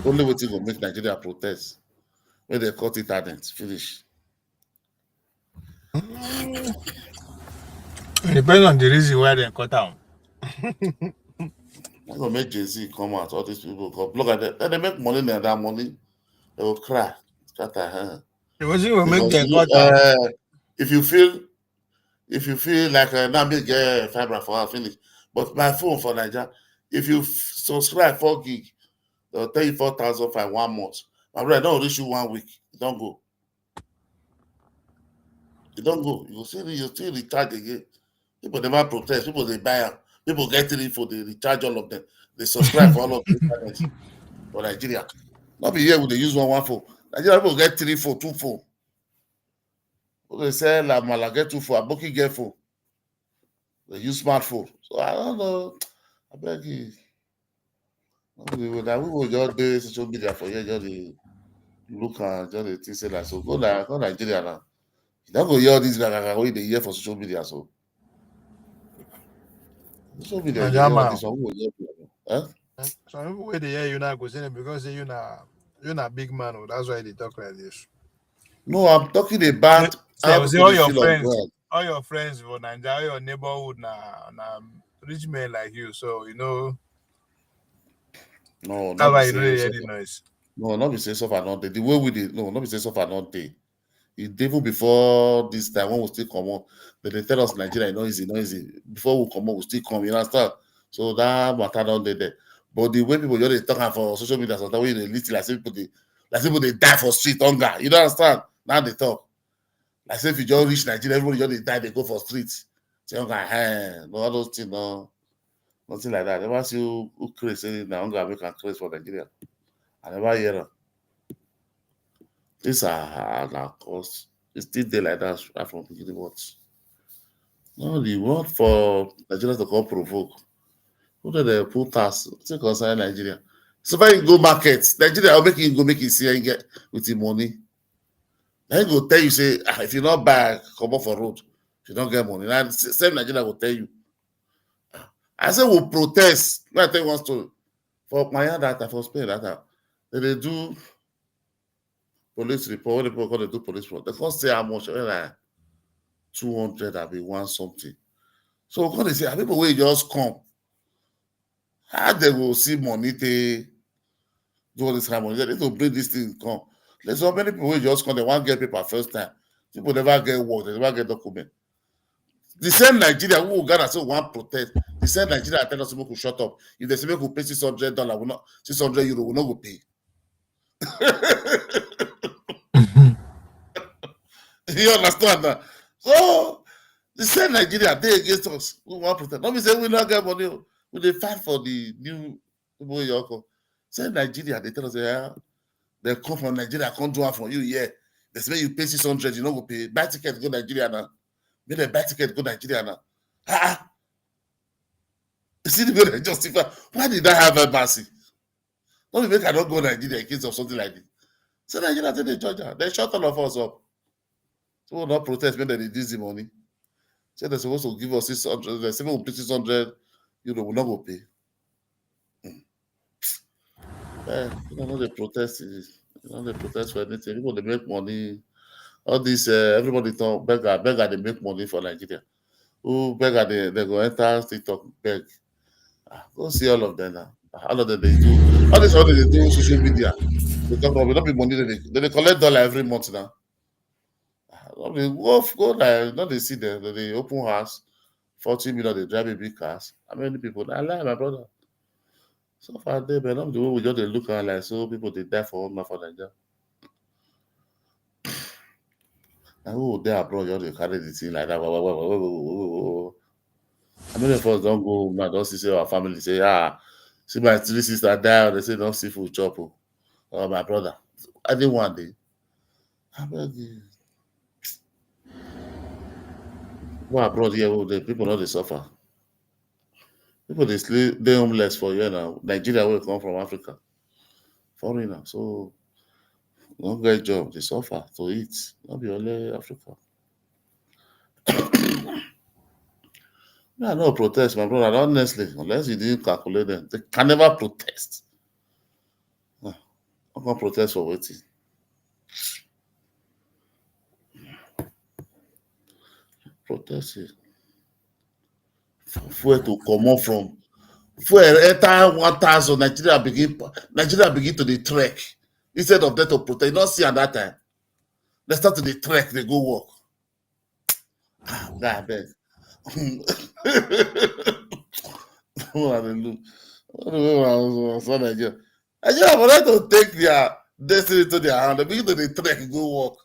Only way to go make Nigeria protest. When they cut it talent, finish. It depends on the reason why they cut down. I'm gonna make Jay-Z come out, all these people come. Look at that. They make money and that money, they will cry. Make them cut down. If you feel like now me get fiber for our finish. But my phone for Nigeria, if you subscribe 4 gig, they'll tell you 4,005 1 month. My brother, don't reach you 1 week. You don't go. You don't go. You still recharge again. People never protest. People they buy them. People get it for they recharge all of them. They subscribe for all of the for Nigeria. Not be here with they use one phone. Nigeria people get 3 phone, 2 phone. They say La Mala get 2 phone, Aboki get phone. They use smartphone. So I don't know. I beg you. We will just do social media for you, just look and just say that. So go Nigeria now. You don't go hear all these guys they hear for social media. So social media, they hear this one. Some people where they hear you now go say because you're not big man. That's why they talk like this. No, I'm talking about how say all your friends for Nigeria, all your neighborhood na rich men like you. So no, that's why you don't hear the noise. No, not be say suffer not day. The way we did, no, not be say suffer not day. It even before this time when we still come on, they tell us Nigeria no easy. Before we come on, we still come, you understand? So that matter not there. But the way people just talking for social media, sometimes when they listen like people they die for street hunger. You don't understand? Now they talk. Like say if you just reach Nigeria, everybody just die, they go for streets. Say hunger, no all those things, no, nothing like that. Never see who crazy now hunger make can crazy for Nigeria. I never hear them. These are cost. It's still there like that from beginning words. No, the word for Nigeria to come provoke. Who did they put us? Still concern Nigeria. So when you go market, Nigeria will make you see and get with the money. Then go tell you say if you not buy, come off for road. If you don't get money, now same Nigeria will tell you. I say we'll protest. Let me tell you one story. For my data, for Spain data, they do police report. When people call they do police report, they can't say how much. Like 200 and be 1 something. So when they say people will just come, how they will see money they do all this kind of money? They need to bring this thing come. There's so many people will just come, they want to get paper first time. People never get work, they never get document. The same Nigeria who will gather say one protest, the same Nigeria tell us people could shut up. If they say people pay $600, will not €600 will not go pay. You understand that? So the same Nigeria, they against us. We want protest. Not be say we not get money. We they fight for the new people you come. Same Nigeria, they tell us they come from Nigeria, can't do it for you. Yeah. They say you pay 600, you know go pay. Buy ticket go Nigeria now. Make the buy ticket go Nigeria now. You see the way they justify. Why did I have embassy? Don't make I not go Nigeria in case of something like this. So Nigeria take the judge. They shut all of us up. So we'll not protest when they reduce the money. Say they're supposed to give us 600, they're saying we'll pay 600 euro, we're not going to pay. You know, they protest. You know, they protest for anything. People, they make money. All this, everybody talk, beggar, they make money for Nigeria. Who beggar, they go enter TikTok, beg. Go see all of them now. All of them, they do. All this, all they do social media. They talk about, not be money, they collect dollar every month now. They go like, not they see them, they open house, 40 million, they drive a big cars. How many people? I lie, my brother. So far, they, but not the way we just they look at like, so people, they die for one for Nigeria. And who they abroad, you they carry the thing like that. How many of us don't go home now, don't see our family say, see my three sisters die, they say don't see food chop. Oh, my brother. I didn't want it. I beg you. Well, abroad here, the people know they suffer. People they sleep, they homeless for you now. Nigeria will come from Africa. Foreigner. So don't get job, they suffer to eat. Not be only Africa. No protest, my brother. Honestly, unless you didn't calculate them, they can never protest. I'm gonna protest for waiting. Protest it. Fuel to come off from fuel enter 1,000. Nigeria begin to the trek instead of that to protest. You don't see at that time. They start to the trek, they go work. God, I beg. Nigeria for them to take their destiny to their hand, they begin to the trek, go work.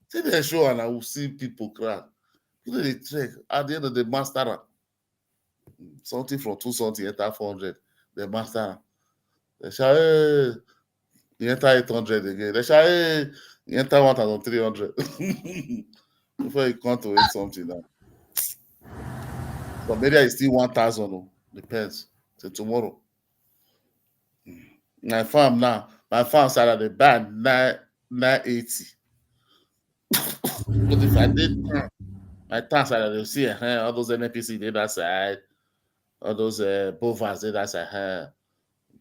See the show and I will see people cry. You know the trek at the end of the master something from 2 something enter 400. The master they shall you enter 800 again. They shall you enter 1,300 before you come to 8 something now. But maybe it's still 1,000. Depends. Till tomorrow. My farm now, my farm side of the band 980. But if I did my tax side, they see all those NPC did that side, all those bovas did that side.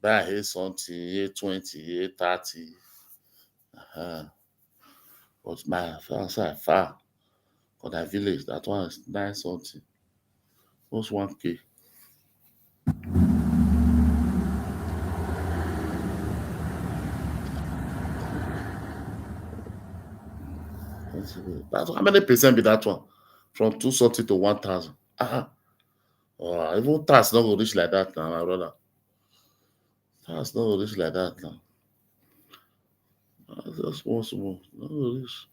Buy 8 something, 820, 830. But my farm side far. For that village, that one is 9 something. Almost 1K. How many percent be that one? From 2 something to 1,000. Even tax not going to reach like that now, my brother. Tax not going to reach like that now. Just small. Not going to reach.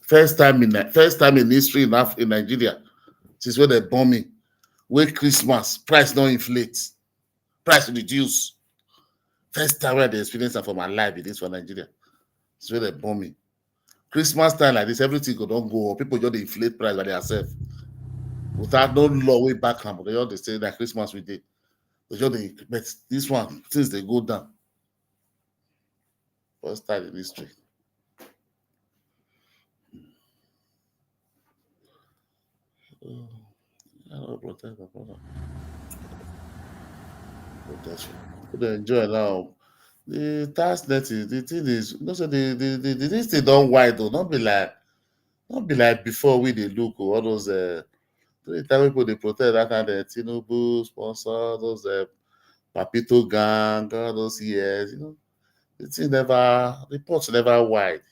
First time in history in Nigeria, since when they bomb me, when Christmas price don't inflate, price reduce. First time where they experience that for my life it is for Nigeria. It's where they bomb me. Christmas time like this, everything go don't go up. People just inflate price by themselves. Without no law way back home, they just say that Christmas we did. But this one, since they go down, first time in history. I don't protest my brother. Protection. They enjoy now. The tax net is the thing is the this thing don't wide though. Not be like before we they look or all those the time people they protest that kind of Tinubu sponsor those Papito gang, all those years, the thing never the pot never wide.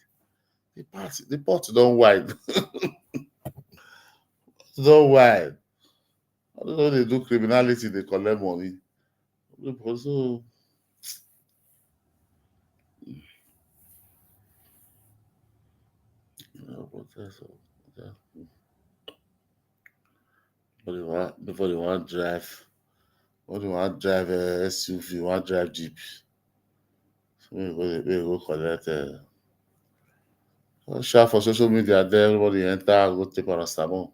The pot don't wide. Don't wide. I don't know they do criminality, they collect money. So protest. Before they want drive, when they want drive SUV, want drive Jeep. So we go collect. Share for social media. There, everybody enter, go take paracetamol.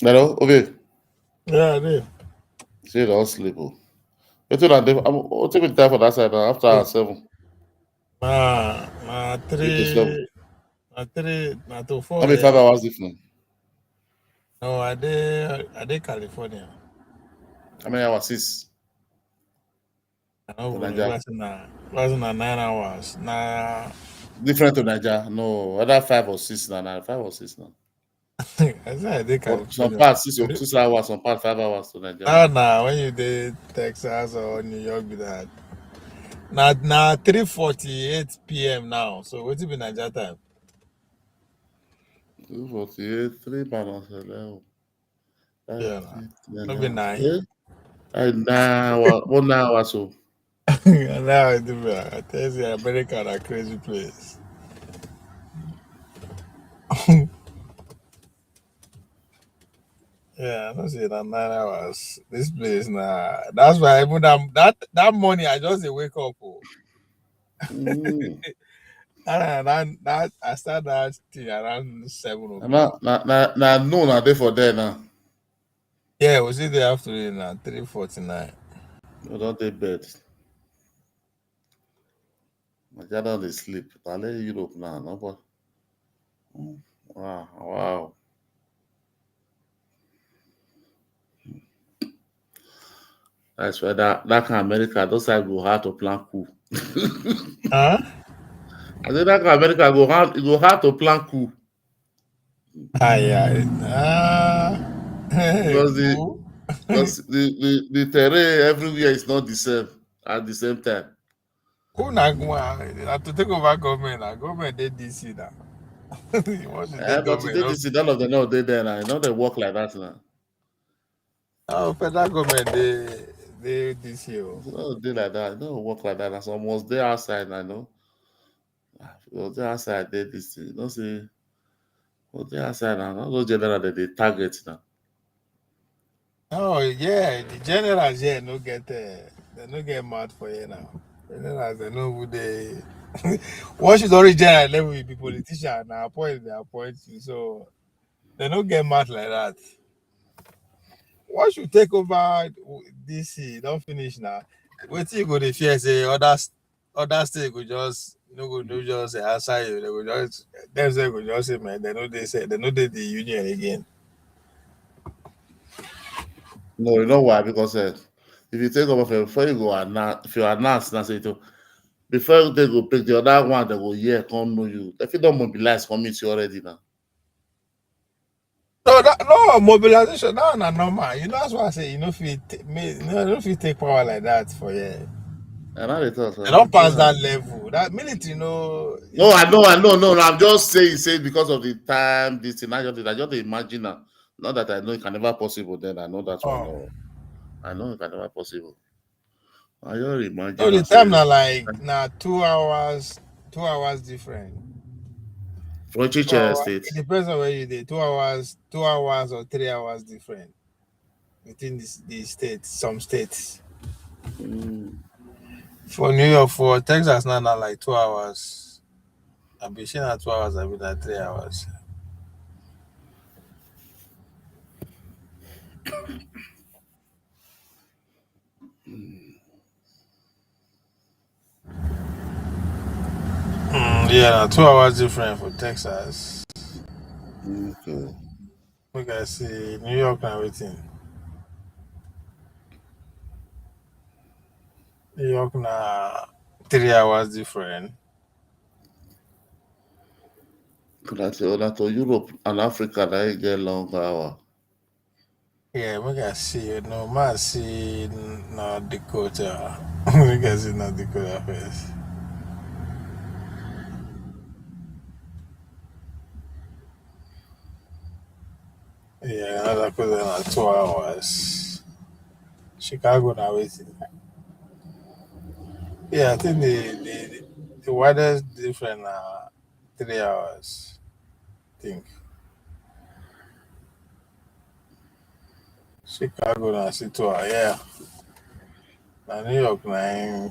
Hello, okay. Yeah, I did. See, don't sleep. What take the time for that side now after 7? Nah, 8 to 7. nah, to 4, How many 5 yeah. hours different? No, I did California. How many hours? 6 I know, to but Nigeria. last 9 hours. Nah, Different to Nigeria. No, whether 5 or 6 now. 5 or 6 now. I said I did But some California. parts 6 hours, some parts 5 hours to Nigeria. Nah, when you did Texas or New York, be that. Now 3:48 p.m. now. So what's it be Nigeria time? 248, 3 minus 11. Yeah, no be 9. Yeah. 1 hour so. Now I do that. I tell you, America a crazy place. Yeah, I don't see that 9 hours. This place, nah. That's why even that morning I just dey wake up. That I start that thing around 7 o'clock. Now noon are there for there now. Yeah, we see the afternoon now, 3:49. You don't take bed. Nigeria don't dey sleep. I let Europe now. No, but wow. That's why that kind of America, those guys go hard to plan coup. Huh? I said that kind of America go hard to plan coup. Because the terrain everywhere is not the same at the same time. Who na to take over government? Government did DC now. But today this is none of them know they there now. You know they work like that now. Oh, federal government they DC. No, they like that. No work like that. Some was there outside. I know. Was there outside. They this. You know say. Was there outside now. Not those general that they target now. Oh yeah, the generals here no get they no get mad for you now. Generals they know who they. Once you already general level, you be politician now. Appoint they appoint you, so they don't get mad like that. Once you take over DC, don't finish now. Wait till you go to fear say other state go just go do just answer you. They go just them say go just say man, they know the union again. No, you know why? Because if you take over before you go announce, if you announce now say to before they go pick the other one, they go come know you. If you don't mobilize, commit you already now. No mobilization. No, normal. You know that's why I say you know if you take power like that for you. And now they talk. They don't pass that level. That military, no. No, I know. No, I'm just saying because of the time, this thing. I just imagine now. Not that I know it can never possible. Then I know that one. No, I know it can never possible. I just imagine. No, the time now like 2 hours, 2 hours different. For which state? It depends on where you did. 2 hours, 2 hours or 3 hours different within the states. Some states. For New York, for Texas, now like 2 hours. I'll be sure 2 hours. I'll be like 3 hours. Yeah, 2 hours different for Texas. Okay. We can see New York and everything. New York na 3 hours different. That's to Europe and Africa, they get longer hour. Yeah, we can see no man see North Dakota. We can see North Dakota first. Yeah, North Dakota na 2 hours. Chicago na waiting. Yeah, I think the widest different 3 hours. I think. Chicago na 2 hours, yeah. Now New York na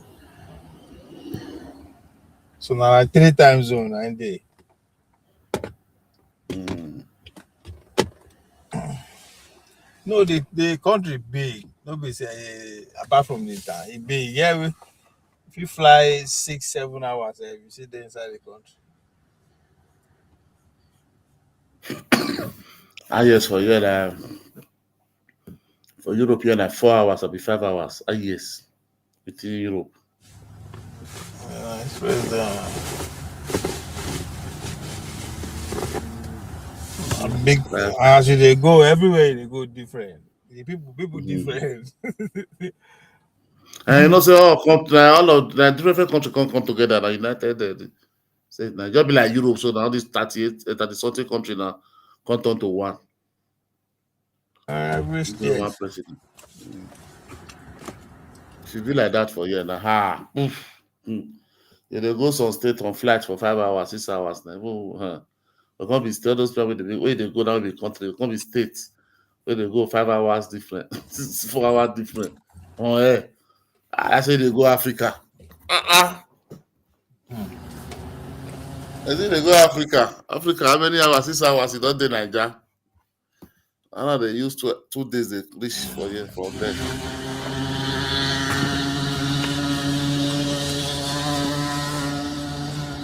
so now like 3 time zone na day. No, the country big. Nobody say apart from the town, it big. Yeah, if you fly 6-7 hours, you sit there inside the country. Yes, for you, for Europe, you're like 4 hours or be 5 hours. Yes, within Europe. It's very big. As they go everywhere, they go different. The people different. And you know, say all of the different countries come together. The United States now, just be like Europe. So now this 30 country now come turn to one. Every state. One president. If you do like that for you, now, they go some state on flight for 5 hours, 6 hours. Now, they can't be still those people where they go down the country. They can't be states where they go 5 hours different, 4 hours different. Oh yeah, I say they go Africa. I say they go Africa. Africa, how many hours? 6 hours. You don't do Nigeria. I know they use 2 days they reach for here from there.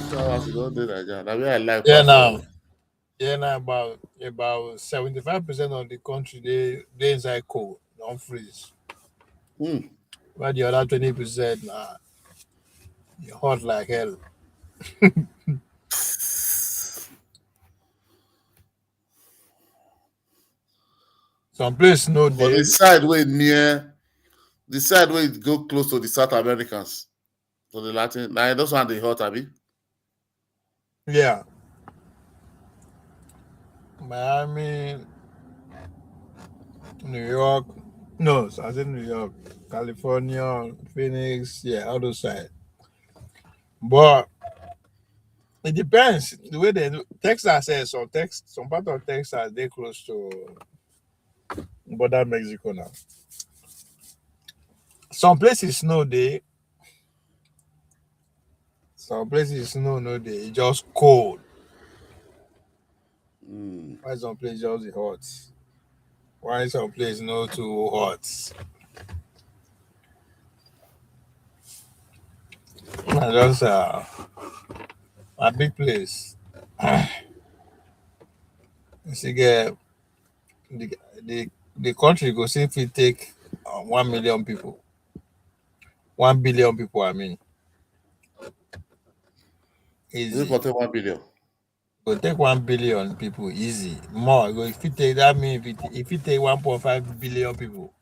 6 hours you don't do Nigeria. Now where I like. Yeah, now. Yeah, now about 75% of the country they inside cold, don't freeze. But the other 20%, you're hot like hell. Some place no But the side where it go close to the South Americans, to the Latin. Now those one they hot, abi? Yeah. Miami, New York. No, I said New York, California, Phoenix, all those sides. But it depends. The way they do. Texas says some part of Texas they close to border Mexico now. Some places snow day. Some places snow no day. It's just cold. Why some places just hot? Why some places no too hot? Just a big place. See, get the country go see if we take 1 million people, 1 billion people. I mean, easy. You take 1 billion. Go take 1 billion people easy. More go if you take that mean if you take 1.5 billion people.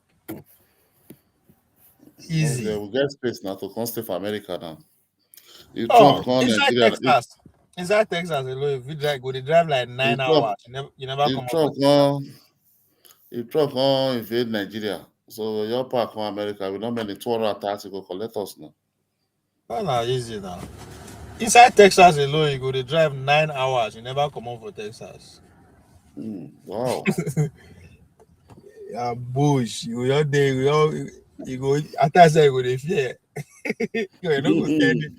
Easy. Okay, we get space now to come stay for America now. You inside Texas. Inside Texas alone, if you drive, go they drive like 9 hours. You never come up. If Trump come invade Nigeria, so your part from America, we don't many 230 go collect us now. That's easy now. Inside Texas alone, you go they drive 9 hours. You never come up for Texas. Wow. Yeah, bush. You go there, you go after I say you go they fear. You know go tell you.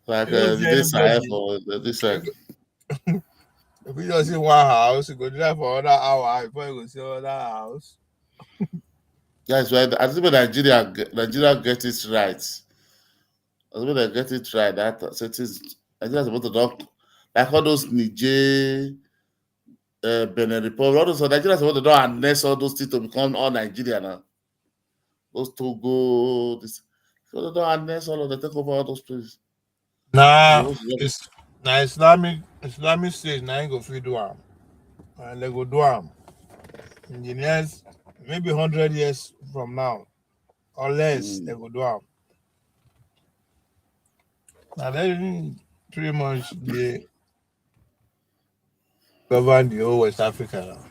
Like this side for this side. If you just see one house, you go drive for another hour before you go see another house. That's why I think Nigeria get it right. I think they get it right. That cities Nigeria's about to talk like all those Niger, Benin Republic, all those Nigeria's about to do unless all those things to become all Nigeria now. Those Togo, this so they don't unless all of them take over all those places. Nah, it's now Islamic state now ain't go free do am. And they go do am. In the next maybe 100 years from now, or less, they go do am. Now they pretty much they govern the whole West Africa now.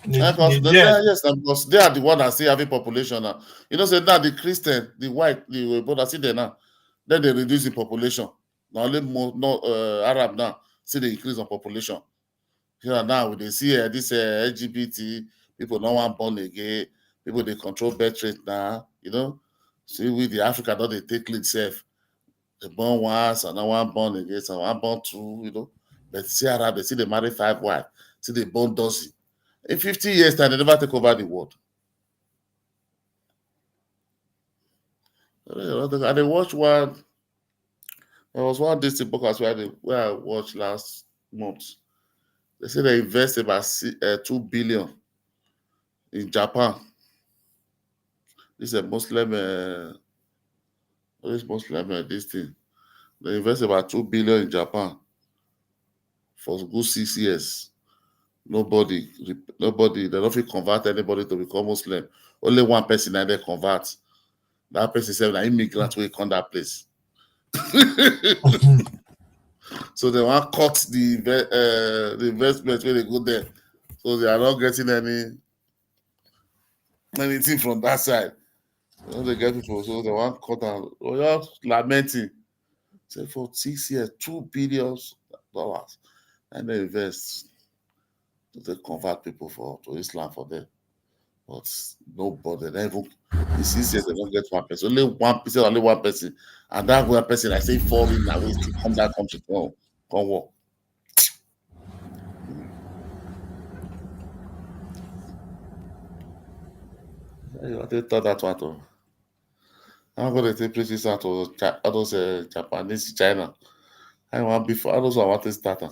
Yes, because they are the one that still having population now. You know, say now the Christian, the white, the brother see there now. Then they reduce the population. Now only more Arab now see the increase of population. Here now they see this LGBT people no one born again. People they control birth rate now. You know, see with the Africa don't they take lead self. They born once and now one born again, so one born two. You know, But see Arab, they see they marry 5 wives, see they born dozen. In 50 years time, they never take over the world. And they watch one. There was one Disney podcast where I watched last month. They say they invest about 2 billion in Japan. This is a Muslim. This Muslim this thing. They invest about 2 billion in Japan for good 6 years. Nobody, they don't fit convert anybody to become Muslim. Only one person that they convert. That person said that immigrants will come that place. So they want to cut the investment when they go there. So they are not getting anything from that side. They get people, so they want to cut down. We are lamenting. Say for 6 years, $2 billion, and they invest. They convert people to Islam for them. But nobody, they even in 6 years, they don't get one person. Only one person. And that one person, I say, foreign away to come that country to come work. They thought that one too. I'm going to take places out of those Japanese, China. I want before others I want to start.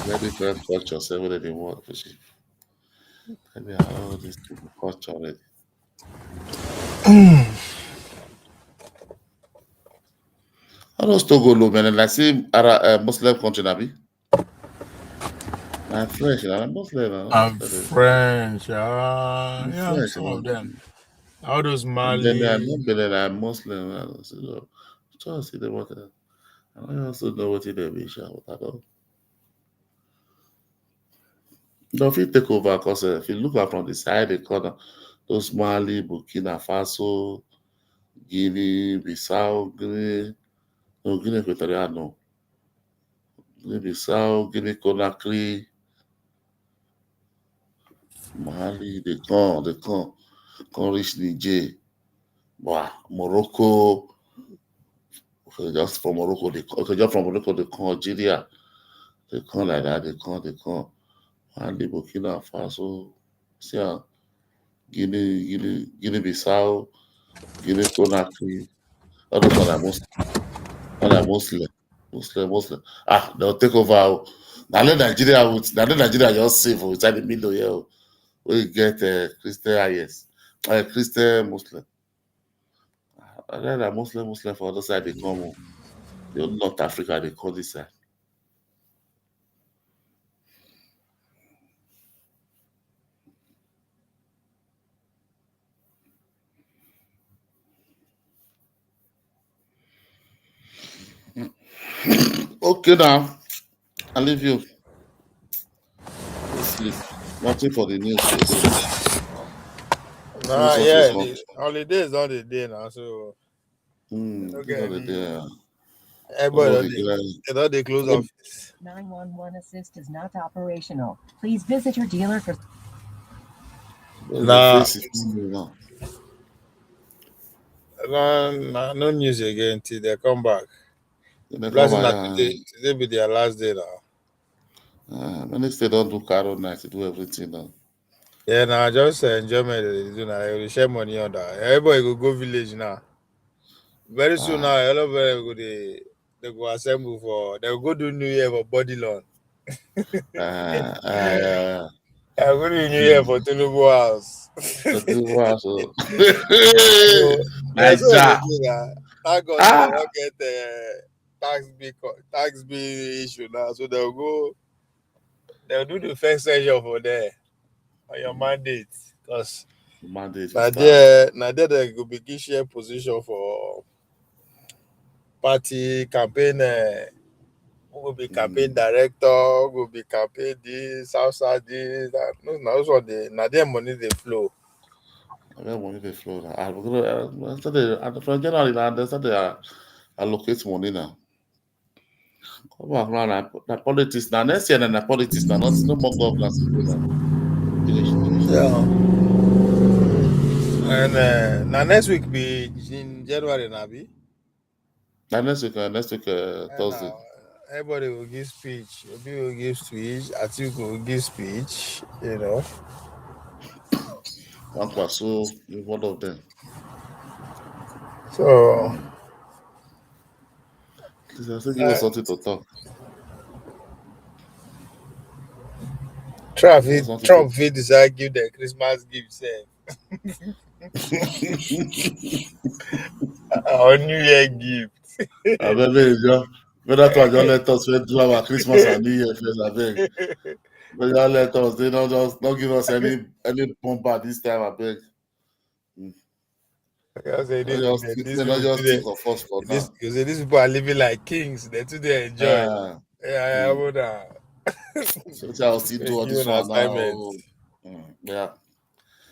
Very different cultures every day in the world. Maybe all this culture already. I don't still go low, man. Like see Muslim country, Nabi. I'm French, I'm Muslim. I'm French, yeah, French, some of them. All those Mali. Then I'm Muslim. So, just see the water. I also know what they be shout at all. Don't you take over because if you look at from the side, the corner, those Mali, Burkina Faso, Guinea, Bissau, Guinea Equatorial, Guinea Bissau, Guinea Conakry, Mali, they come reach Niger, Morocco. Okay, just from Morocco, they come Algeria. They come like that, they come. Mali, Burkina Faso, see, Guinea Bissau, Guinea Conakry. All those are Muslim. They'll take over. Now let Nigeria just save inside the middle here. We get Christian IS, Christian Muslim. And then a Muslim for other side they come. They're North Africa, they call this side. Okay now, I leave you. Go sleep. Nothing for the news again. Nah, yeah, the holidays on the day now, so everybody they close office. 911 assist is not operational. Please visit your dealer for. Nah, no news again till they come back. Today be their last day now. Many states don't do carol night to do everything now. Yeah, now just enjoyment they do now. They share money on that. Everybody go village now. Very soon now, all of them they go assemble for. They go do New Year for body lawn. Yeah. I go to New Year for Tinubu house. Thank God they don't get tax bill issue now, so they'll do the first session for there on your mandate, because now there they go begin share position for party campaign. Who will be campaign director? Who will be campaign this, outside this? Now their money they flow. Their money they flow now. From January now, they start to allocate money now. Come back now, na politics now. Next year, na politics now. No more governance. Yeah. And now next week be in January, Nabi. Next week, Thursday. Everybody will give speech. Obi will give speech. Atiku will give speech. You know. So one of them. So. I think give us something to talk. Trump will decide give the Christmas gift. Our New Year gift. I beg you. Better to just let us do our Christmas and New Year first. I beg. But just let us. They don't give us any bumper this time. I beg. Just think of us for now. You say these people are living like kings. They today enjoy. So I'll still do all this one now. Yeah.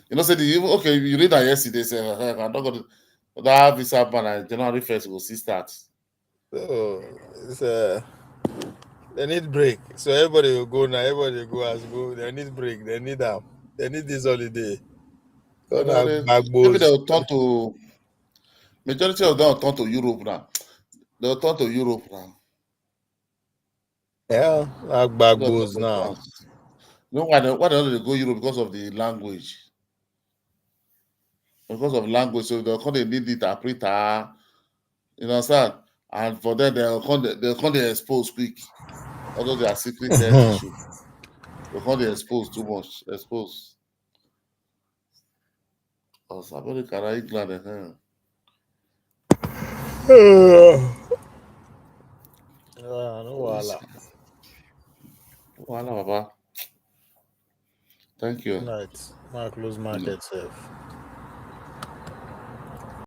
You know, say okay, you read that yesterday. Say I'm not going to that visa ban. January 1st will see start. So it's they need break. So everybody will go now. Everybody will go as go. They need break. They need them. They need this holiday. Maybe they'll turn to majority of them will turn to Europe now. They'll turn to Europe now. Yeah, like backbones now. You know why don't they go Europe? Because of the language. Because of language, so they'll come they need the interpreter. You understand? And for them they'll come they expose quick. Although they are secret issue. They'll come they expose too much. Expose. America, England, no wala. Wala, Baba. Thank you. Night. Mark lose market safe.